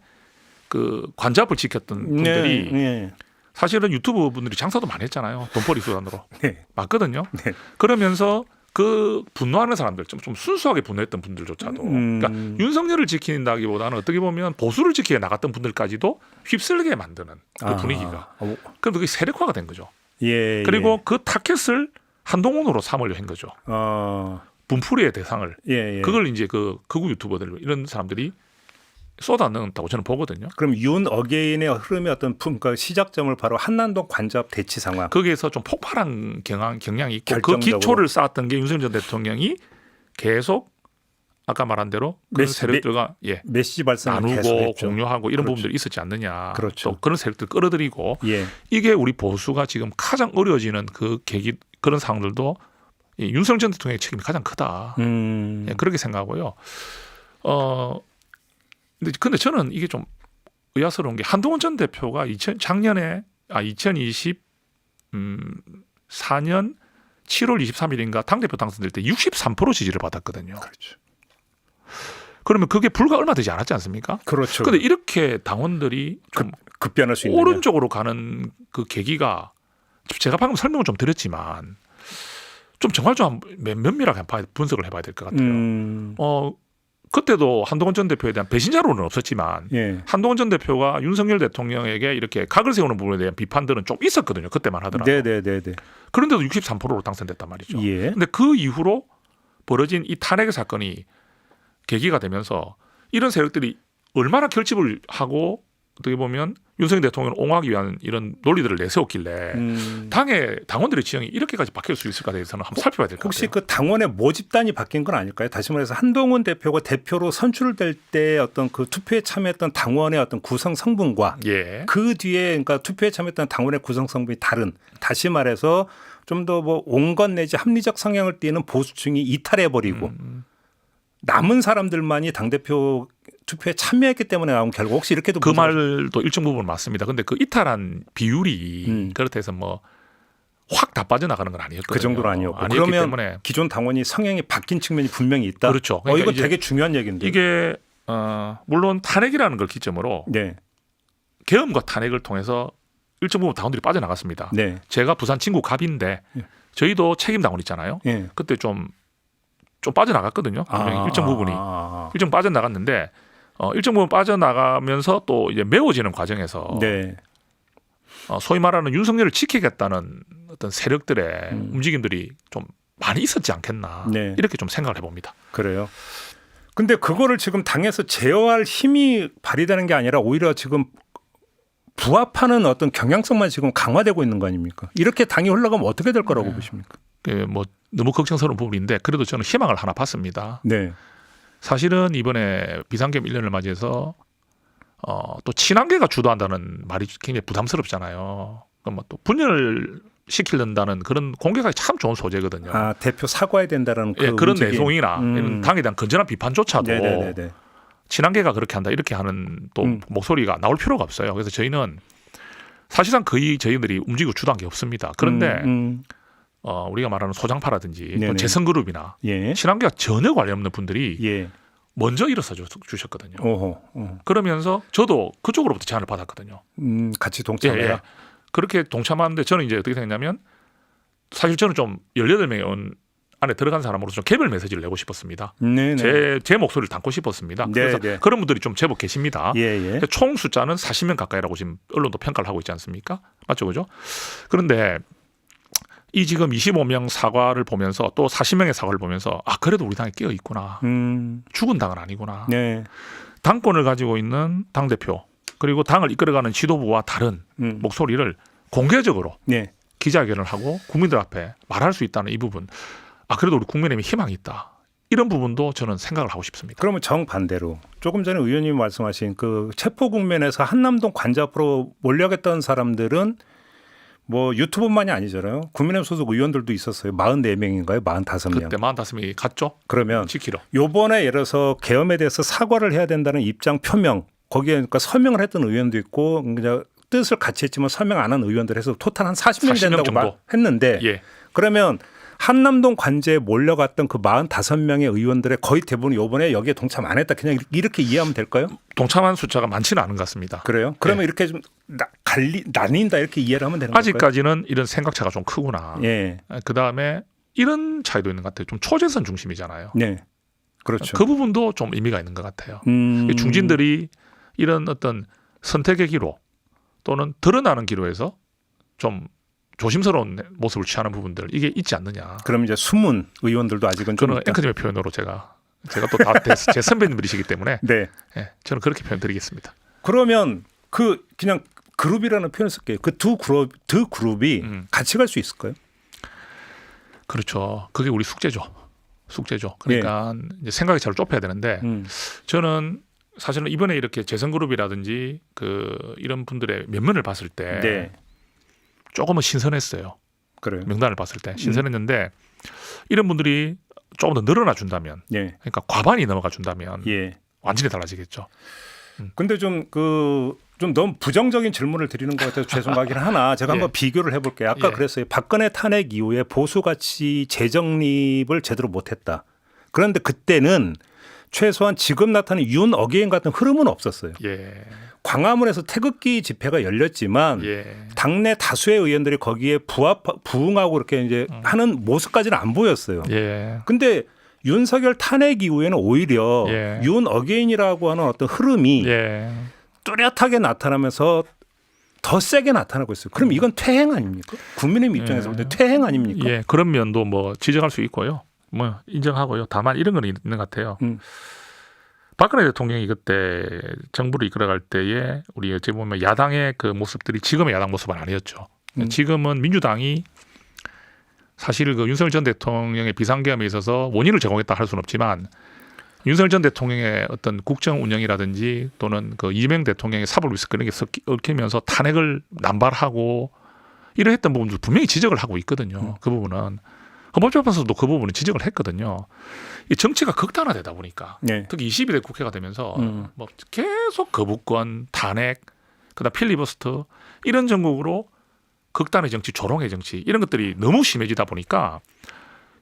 그 관잡을 지켰던 분들이 네. 사실은 유튜브 분들이 장사도 많이 했잖아요. 돈벌이 수단으로. 네. 맞거든요. 네. 그러면서 그 분노하는 사람들 좀 순수하게 분노했던 분들조차도 그러니까 윤석열을 지킨다기보다는 어떻게 보면 보수를 지키게 나갔던 분들까지도 휩쓸게 만드는 그 분위기가. 그럼 그게 세력화가 된 거죠. 예. 그리고 그 타켓을 한동훈으로 삼으려 한 거죠. 어. 분풀이의 대상을. 예. 그걸 이제 그 극우 유튜버들 이런 사람들이 쏟아넣는다고 저는 보거든요. 그럼 윤 어게인의 흐름의 어떤 그러니까 시작점을 바로 한남동 관잡 대치 상황. 거기에서 좀 폭발한 경향이 있고 그 결정적으로. 기초를 쌓았던 게 윤석열 전 대통령이 계속 아까 말한 대로 그런 세력들과 메시지 발산을 나누고 계속했죠. 공유하고 이런 그렇죠. 부분들이 있었지 않느냐. 그렇죠. 또 그런 세력들 끌어들이고 예. 이게 우리 보수가 지금 가장 어려워지는 그 계기 그런 상황들도 이 윤석열 전 대통령의 책임이 가장 크다. 예, 그렇게 생각하고요. 근데 저는 이게 좀 의아스러운 게 한동훈 전 대표가 2024년 7월 23일인가 당대표 당선될 때 63% 지지를 받았거든요. 그렇죠. 그러면 그게 불과 얼마 되지 않았지 않습니까? 그렇죠. 그런데 이렇게 당원들이 좀 급변할 수 있는 오른쪽으로 가는 그 계기가 제가 방금 설명을 좀 드렸지만 좀 정말 좀 면밀하게 분석을 해봐야 될 것 같아요. 그때도 한동훈 전 대표에 대한 배신자로는 없었지만 예. 한동훈 전 대표가 윤석열 대통령에게 이렇게 각을 세우는 부분에 대한 비판들은 좀 있었거든요. 그때만 하더라도. 네네네. 그런데도 63%로 당선됐단 말이죠. 예. 그런데 그 이후로 벌어진 이 탄핵 사건이 계기가 되면서 이런 세력들이 얼마나 결집을 하고 어떻게 보면 윤석열 대통령을 옹호하기 위한 이런 논리들을 내세웠길래 당의 당원들의 지형이 이렇게까지 바뀔 수 있을까 대해서는 한번 살펴봐야 될 것 같아요. 혹시 그 당원의 모집단이 바뀐 건 아닐까요? 다시 말해서 한동훈 대표가 대표로 선출될 때 어떤 그 투표에 참여했던 당원의 어떤 구성 성분과 그 뒤에 그러니까 투표에 참여했던 당원의 구성 성분이 다른 다시 말해서 좀 더 뭐 온건 내지 합리적 성향을 띠는 보수층이 이탈해 버리고 남은 사람들만이 당대표 투표에 참여했기 때문에 나온 결과 혹시 이렇게도 그 말도 일정 부분 맞습니다. 근데 그 이탈한 비율이 그렇다 해서 뭐 확 다 빠져나가는 건 아니었거든요. 그 정도는 아니었고 그러면 때문에 기존 당원이 성향이 바뀐 측면이 분명히 있다. 그렇죠. 그러니까 이거 되게 중요한 얘기인데 이게 물론 탄핵이라는 걸 기점으로 계엄과 탄핵을 통해서 일정 부분 당원들이 빠져나갔습니다. 제가 부산 친구 갑인데 저희도 책임 당원 있잖아요. 그때 좀 빠져나갔거든요. 일정 부분이 일정 빠져나갔는데 일정 부분 빠져나가면서 또 이제 메워지는 과정에서 소위 말하는 윤석열을 지키겠다는 어떤 세력들의 움직임들이 좀 많이 있었지 않겠나 이렇게 좀 생각을 해봅니다. 그래요. 근데 그거를 지금 당에서 제어할 힘이 발휘되는 게 아니라 오히려 지금 부합하는 어떤 경향성만 지금 강화되고 있는 거 아닙니까? 이렇게 당이 흘러가면 어떻게 될 거라고 보십니까? 뭐 너무 걱정스러운 부분인데 그래도 저는 희망을 하나 봤습니다. 사실은 이번에 비상계엄 1년을 맞이해서 또 친한계가 주도한다는 말이 굉장히 부담스럽잖아요. 뭐 또 분열을 시키려다는 그런 공개가 참 좋은 소재거든요. 대표 사과해야 된다는 그런 내용이나 당에 대한 건전한 비판조차도 네네네네. 친한계가 그렇게 한다 이렇게 하는 또 목소리가 나올 필요가 없어요. 그래서 저희는 사실상 거의 저희들이 움직이고 주도한 게 없습니다. 그런데 우리가 말하는 소장파라든지 또 재선그룹이나 친한계가 전혀 관련 없는 분들이 먼저 일어서 주셨거든요. 그러면서 저도 그쪽으로부터 제안을 받았거든요. 같이 동참해라. 그렇게 동참하는데 저는 이제 어떻게 생각했냐면 사실 저는 좀 18명의 안에 들어간 사람으로서 좀 개별 메시지를 내고 싶었습니다. 제 목소리를 담고 싶었습니다. 그래서 그런 분들이 좀 제법 계십니다. 총 숫자는 40명 가까이라고 지금 언론도 평가를 하고 있지 않습니까? 맞죠, 그죠? 그런데 이 지금 25명 사과를 보면서 또 40명의 사과를 보면서 그래도 우리 당에 끼어 있구나. 죽은 당은 아니구나. 당권을 가지고 있는 당 대표 그리고 당을 이끌어가는 지도부와 다른 목소리를 공개적으로 네. 기자회견을 하고 국민들 앞에 말할 수 있다는 이 부분. 그래도 우리 국민의힘이 희망이 있다. 이런 부분도 저는 생각을 하고 싶습니다. 그러면 정반대로 조금 전에 의원님이 말씀하신 그 체포 국면에서 한남동 관저 앞으로 몰려갔던 사람들은 뭐 유튜브만이 아니잖아요. 국민의힘 소속 의원들도 있었어요. 44명인가요? 45명. 그때 45명이 갔죠. 그러면 지키러. 요번에 예를 들어서 계엄에 대해서 사과를 해야 된다는 입장 표명, 거기에 그러니까 서명을 했던 의원도 있고 그냥 뜻을 같이 했지만 서명 안 한 의원들 해서 토탈 한 40명 40명 된다고 정도. 했는데 예. 그러면 한남동 관제에 몰려갔던 그 45명의 의원들의 거의 대부분이 요번에 여기에 동참 안 했다. 그냥 이렇게 이해하면 될까요? 동참한 숫자가 많지는 않은 것 같습니다. 그래요? 그러면 예. 이렇게 좀 나뉜다 이렇게 이해를 하면 되는 걸까요? 아직까지는 이런 생각차가 좀 크구나. 예. 그다음에 이런 차이도 있는 것 같아요. 좀 초재선 중심이잖아요. 네. 그렇죠. 그 부분도 좀 의미가 있는 것 같아요. 음. 중진들이 이런 어떤 선택의 기로 또는 드러나는 기로에서 좀 조심스러운 모습을 취하는 부분들 이게 있지 않느냐. 그럼 이제 숨은 의원들도 아직은 좀 그는 있다. 앵커님의 표현으로 제가 또 다 제 선배님들이시기 때문에 네. 예, 저는 그렇게 표현드리겠습니다. 그러면 그 그냥 그룹이라는 표현을 쓸게요. 그 두 그룹이 같이 갈 수 있을까요? 그렇죠. 그게 우리 숙제죠. 그러니까 이제 생각의 차를 좁혀야 되는데 저는 사실은 이번에 이렇게 재선그룹이라든지 이런 분들의 면면을 봤을 때 네. 조금은 신선했어요. 그래요. 명단을 봤을 때 신선했는데 이런 분들이 조금 더 늘어나 준다면, 예. 그러니까 과반이 넘어가 준다면 예. 완전히 달라지겠죠. 근데 좀 너무 부정적인 질문을 드리는 것 같아서 죄송하긴 하나 제가 예. 한번 비교를 해볼게요. 아까 예. 그랬어요. 박근혜 탄핵 이후에 보수가치 재정립을 제대로 못했다. 그런데 그때는 최소한 지금 나타나는 윤 어게인 같은 흐름은 없었어요. 예, 광화문에서 태극기 집회가 열렸지만 예, 당내 다수의 의원들이 거기에 부응하고 이렇게 이제 하는 모습까지는 안 보였어요. 예, 근데 윤석열 탄핵 이후에는 오히려 예. 윤 어게인이라고 하는 어떤 흐름이 예. 뚜렷하게 나타나면서 더 세게 나타나고 있어요. 그럼 이건 퇴행 아닙니까? 국민의힘 입장에서 볼 때 퇴행 아닙니까? 예, 그런 면도 뭐 지적할 수 있고요. 뭐 인정하고요. 다만 이런 건 있는 것 같아요. 박근혜 대통령이 그때 정부를 이끌어갈 때에 우리 어찌 보면 야당의 그 모습들이 지금의 야당 모습은 아니었죠. 지금은 민주당이 사실 그 윤석열 전 대통령의 비상계엄에 있어서 원인을 제공했다 할 수는 없지만 윤석열 전 대통령의 어떤 국정 운영이라든지 또는 그 이재명 대통령의 사법 리스크 이런 게 얽히면서 탄핵을 남발하고 이러했던 부분들 분명히 지적을 하고 있거든요. 그 부분은 헌법재판소도 그 부분을 지적을 했거든요. 이 정치가 극단화되다 보니까 네. 특히 22대 국회가 되면서 뭐 계속 거부권, 탄핵, 그다음 필리버스터 이런 전국으로 극단의 정치, 조롱의 정치 이런 것들이 너무 심해지다 보니까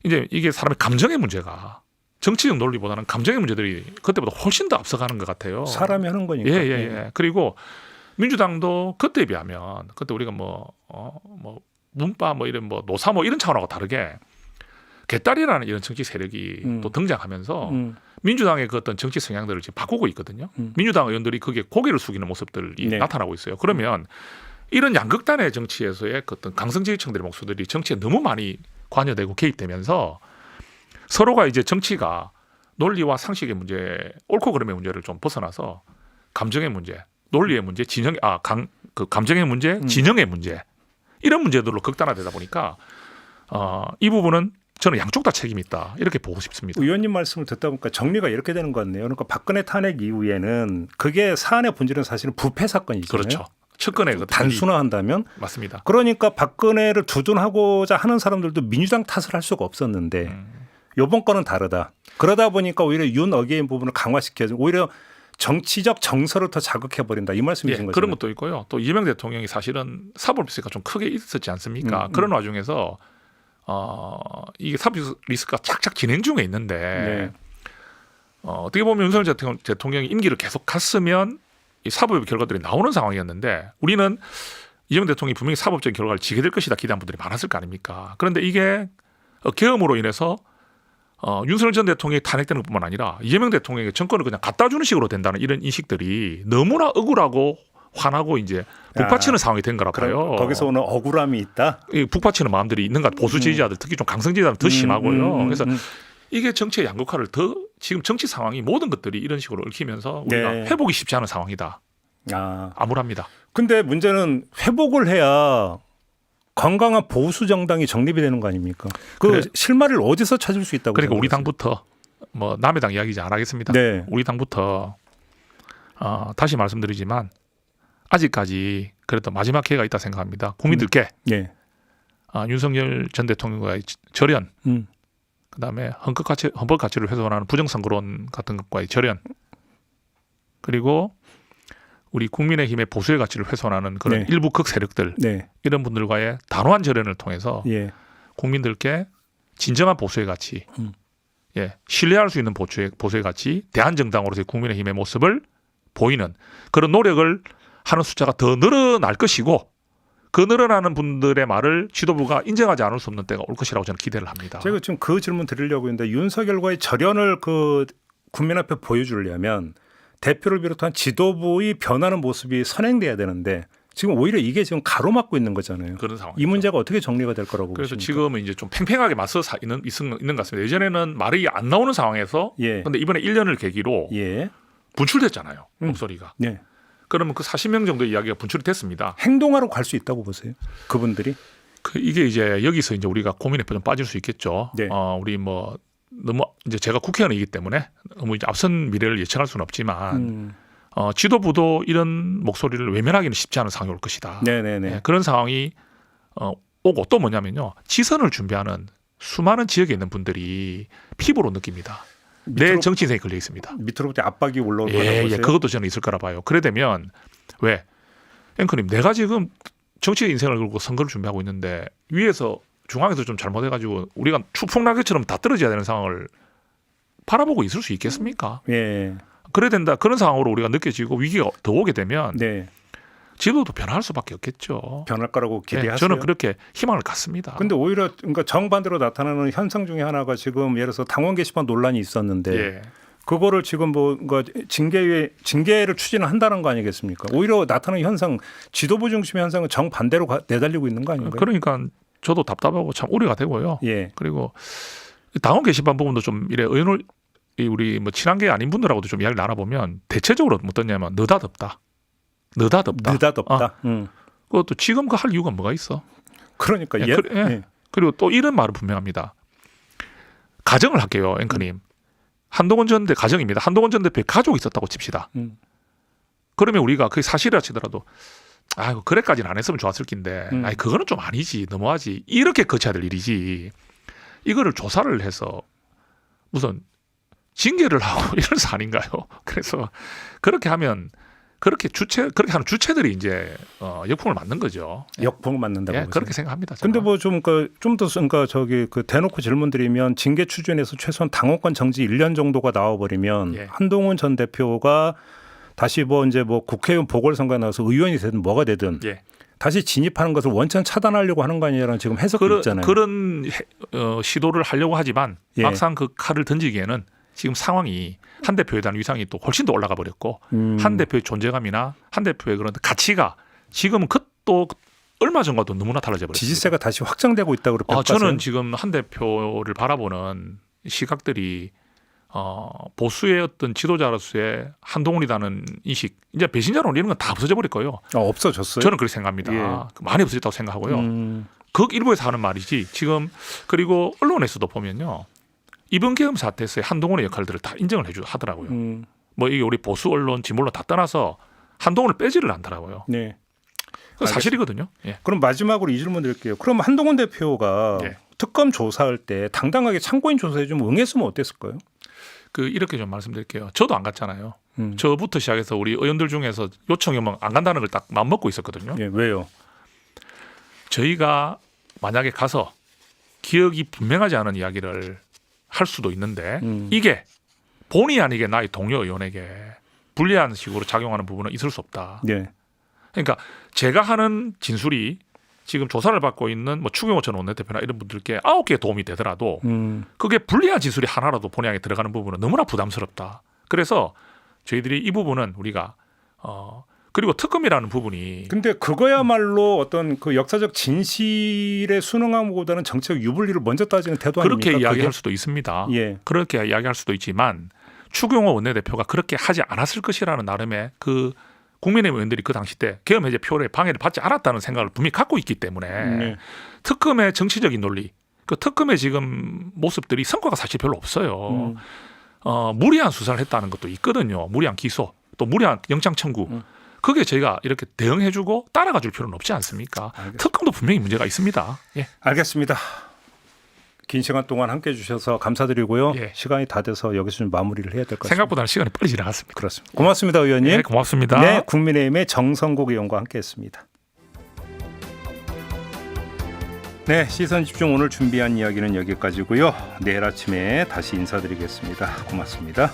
이제 이게 사람의 감정의 문제가 정치적 논리보다는 감정의 문제들이 그때보다 훨씬 더 앞서가는 것 같아요. 사람이 하는 거니까. 예. 그리고 민주당도 그때에 비하면 그때 우리가 뭐 문파 뭐 이런 뭐 노사 뭐 이런 차원하고 다르게 개딸이라는 이런 정치 세력이 또 등장하면서 민주당의 그 어떤 정치 성향들을 지금 바꾸고 있거든요. 민주당 의원들이 거기에 고개를 숙이는 모습들이 네. 나타나고 있어요. 그러면 이런 양극단의 정치에서의 그 어떤 강성지지층들의 목소리들이 정치에 너무 많이 관여되고 개입되면서 서로가 이제 정치가 논리와 상식의 문제, 옳고 그름의 문제를 좀 벗어나서 감정의 문제, 논리의 문제, 감정의 문제, 진영의 문제 이런 문제들로 극단화되다 보니까 이 부분은 저는 양쪽 다 책임이 있다 이렇게 보고 싶습니다. 의원님 말씀을 듣다 보니까 정리가 이렇게 되는 것 같네요. 그러니까 박근혜 탄핵 이후에는 그게 사안의 본질은 사실은 부패 사건이잖아요. 그렇죠. 측근의 그 단순화한다면 맞습니다. 그러니까 박근혜를 두둔하고자 하는 사람들도 민주당 탓을 할 수가 없었는데 이번 건은 다르다. 그러다 보니까 오히려 윤 어게인 부분을 강화시켜서 오히려 정치적 정서를 더 자극해버린다. 이 말씀이신 거죠. 그런 것도 있고요. 또 이재명 대통령이 사실은 사법 리스크가 좀 크게 있었지 않습니까? 그런 와중에서 이게 사법 리스크가 착착 진행 중에 있는데 네. 어떻게 보면 윤석열 대통령이 임기를 계속 갔으면 이 사법의 결과들이 나오는 상황이었는데 우리는 이재명 대통령이 분명히 사법적인 결과를 지게 될 것이다 기대한 분들이 많았을 거 아닙니까? 그런데 이게 계엄으로 인해서 윤석열 전 대통령이 탄핵되는 것뿐만 아니라 이재명 대통령에게 정권을 그냥 갖다 주는 식으로 된다는 이런 인식들이 너무나 억울하고 화나고 이제 북받치는 상황이 된 거라 봐요. 거기서 오는 억울함이 있다. 이 북받치는 마음들이 있는가 보수 지지자들 특히 좀 강성 지지자들 더 심하고요. 그래서 이게 정치의 양극화를 더 지금 정치 상황이 모든 것들이 이런 식으로 얽히면서 우리가 네. 회복이 쉽지 않은 상황이다. 암울합니다. 근데 문제는 회복을 해야 건강한 보수 정당이 정립이 되는 거 아닙니까? 그 그래. 실마리를 어디서 찾을 수 있다고? 그러니까 우리 생각하세요? 당부터 뭐 남의 당 이야기 이제 안 하겠습니다. 네. 우리 당부터 다시 말씀드리지만 아직까지 그래도 마지막 기회가 있다 생각합니다. 국민들께 예. 윤석열 전 대통령과의 절연, 음. 그다음에 헌법 가치를 훼손하는 부정선거론 같은 것과의 절연, 그리고 우리 국민의힘의 보수의 가치를 훼손하는 그런 네. 일부 극 세력들 네. 이런 분들과의 단호한 절연을 통해서 예. 국민들께 진정한 보수의 가치, 신뢰할 수 있는 보수의 가치, 대한정당으로서의 국민의힘의 모습을 보이는 그런 노력을 하는 숫자가 더 늘어날 것이고 그 늘어나는 분들의 말을 지도부가 인정하지 않을 수 없는 때가 올 것이라고 저는 기대를 합니다. 제가 지금 그 질문 드리려고 했는데 윤석열과의 절연을 그 국민 앞에 보여주려면 대표를 비롯한 지도부의 변하는 모습이 선행돼야 되는데 지금 오히려 이게 지금 가로막고 있는 거잖아요. 그런 상황. 이 문제가 어떻게 정리가 될 거라고 그래서 보십니까? 지금은 이제 좀 팽팽하게 맞서 있는 것 같습니다. 예전에는 말이 안 나오는 상황에서 예. 근데 이번에 1년을 계기로 예. 분출됐잖아요. 목소리가. 네. 그러면 그 40명 정도의 이야기가 분출이 됐습니다. 행동하러 갈 수 있다고 보세요. 그분들이. 이게 이제 여기서 이제 우리가 고민에 좀 빠질 수 있겠죠. 네. 우리 뭐 너무 이제 제가 국회의원이기 때문에 너무 이제 앞선 미래를 예측할 수는 없지만 지도부도 이런 목소리를 외면하기는 쉽지 않은 상황이 올 것이다. 네네네. 네, 그런 상황이 오고 또 뭐냐면요. 지선을 준비하는 수많은 지역에 있는 분들이 피부로 느낍니다. 내 정치 인생이 걸려 있습니다. 밑으로부터 압박이 올라올 거라고 예, 보세요. 그것도 저는 있을 거라 봐요. 그래 되면 왜 앵커님 내가 지금 정치 인생을 걸고 선거를 준비하고 있는데 위에서 중앙에서 좀 잘못해가지고 우리가 추풍낙엽처럼 다 떨어져야 되는 상황을 바라보고 있을 수 있겠습니까? 예. 그래야 된다. 그런 상황으로 우리가 느껴지고 위기가 더 오게 되면 네. 지도도 변할 수밖에 없겠죠. 변할 거라고 기대하세요. 저는 그렇게 희망을 갖습니다. 근데 오히려 그러니까 정반대로 나타나는 현상 중에 하나가 지금 예를 들어서 당원 게시판 논란이 있었는데 예. 그거를 지금 뭐 그러니까 징계를 추진을 한다는 거 아니겠습니까? 오히려 나타나는 현상 지도부 중심의 현상은 정반대로 내달리고 있는 거 아닌가요? 그러니까 저도 답답하고 참 우려가 되고요. 예. 그리고 당원 게시판 부분도 좀 이래 의원을 우리 뭐 친한 게 아닌 분들하고도 좀 이야기를 나눠보면 대체적으로 어떠냐면 느닷없다. 느닷없다. 그것도 지금 그 할 이유가 뭐가 있어? 그러니까 그리고 또 이런 말은 분명합니다. 가정을 할게요, 앵커님. 한동훈 전 대표 가정입니다. 한동훈 전 대표의 가족이 있었다고 칩시다. 그러면 우리가 그게 사실이라 치더라도 아이고 그래까지는 안 했으면 좋았을 낀데 아이 그거는 좀 아니지 너무하지 이렇게 거쳐야 될 일이지 이거를 조사를 해서 무슨 징계를 하고 이런 사 아닌가요? 그래서 그렇게 하면 그렇게 하는 주체들이 이제 역풍을 맞는 거죠. 역풍을 맞는다고 보세요. 그렇게 생각합니다. 저는. 근데 뭐 좀 더 그러니까 저기 그 대놓고 질문 드리면 징계 추진에서 최소한 당원권 정지 1년 정도가 나와버리면 한동훈 전 대표가 다시 뭐 이제 뭐 국회의원 보궐선거에 나와서 의원이 되든 뭐가 되든 다시 진입하는 것을 원천 차단하려고 하는 거 아니냐라는 지금 해석이 있잖아요. 그런 시도를 하려고 하지만 막상 그 칼을 던지기에는 지금 상황이 한 대표에 대한 위상이 또 훨씬 더 올라가 버렸고 한 대표의 존재감이나 한 대표의 그런 가치가 지금은 또 얼마 전과도 너무나 달라져 버렸습니다. 지지세가 다시 확장되고 있다고 그렇게 저는 지금 한 대표를 바라보는 시각들이 보수의 어떤 지도자로서의 한동훈이라는 인식 이제 배신자론 이런 건 다 없어져 버릴 거예요. 없어졌어요? 저는 그렇게 생각합니다. 많이 없어졌다고 생각하고요. 극 일부에서 하는 말이지 지금 그리고 언론에서도 보면요. 이번 계엄 사태에서의 한동훈의 역할들을 다 인정을 하더라고요. 뭐 이게 우리 보수 언론, 진보론 다 떠나서 한동훈을 빼지를 않더라고요. 네. 그 사실이거든요. 예. 그럼 마지막으로 이 질문 드릴게요. 그럼 한동훈 대표가 특검 조사할 때 당당하게 참고인 조사에 좀 응했으면 어땠을까요? 이렇게 좀 말씀드릴게요. 저도 안 갔잖아요. 저부터 시작해서 우리 의원들 중에서 요청이 오면 안 간다는 걸 딱 마음 먹고 있었거든요. 예, 왜요? 저희가 만약에 가서 기억이 분명하지 않은 이야기를 할 수도 있는데 이게 본의 아니게 나의 동료 의원에게 불리한 식으로 작용하는 부분은 있을 수 없다. 네. 그러니까 제가 하는 진술이 지금 조사를 받고 있는 뭐 추경호 전 원내대표나 이런 분들께 9개의 도움이 되더라도 그게 불리한 진술이 하나라도 본의 아니게 들어가는 부분은 너무나 부담스럽다. 그래서 저희들이 이 부분은 우리가 그리고 특검이라는 부분이 근데 그거야말로 어떤 그 역사적 진실에 순응함보다는 정치적 유불리를 먼저 따지는 태도 아닙니까? 그렇게 이야기할 수도 있습니다. 그렇게 이야기할 수도 있지만 추경호 원내대표가 그렇게 하지 않았을 것이라는 나름의 그 국민의힘 의원들이 그 당시 때 계엄 해제 표를 방해를 받지 않았다는 생각을 분명히 갖고 있기 때문에 특검의 정치적인 논리, 그 특검의 지금 모습들이 성과가 사실 별로 없어요. 무리한 수사를 했다는 것도 있거든요. 무리한 기소, 또 무리한 영장 청구. 그게 저희가 이렇게 대응해주고 따라가줄 필요는 없지 않습니까? 알겠습니다. 특검도 분명히 문제가 있습니다. 예. 알겠습니다. 긴 시간 동안 함께해 주셔서 감사드리고요. 예. 시간이 다 돼서 여기서 좀 마무리를 해야 될 것 같습니다. 생각보다는 시간이 빨리 지나갔습니다. 그렇습니다. 고맙습니다, 의원님. 네, 고맙습니다. 네, 국민의힘의 정성국 의원과 함께했습니다. 네, 시선 집중 오늘 준비한 이야기는 여기까지고요. 내일 아침에 다시 인사드리겠습니다. 고맙습니다.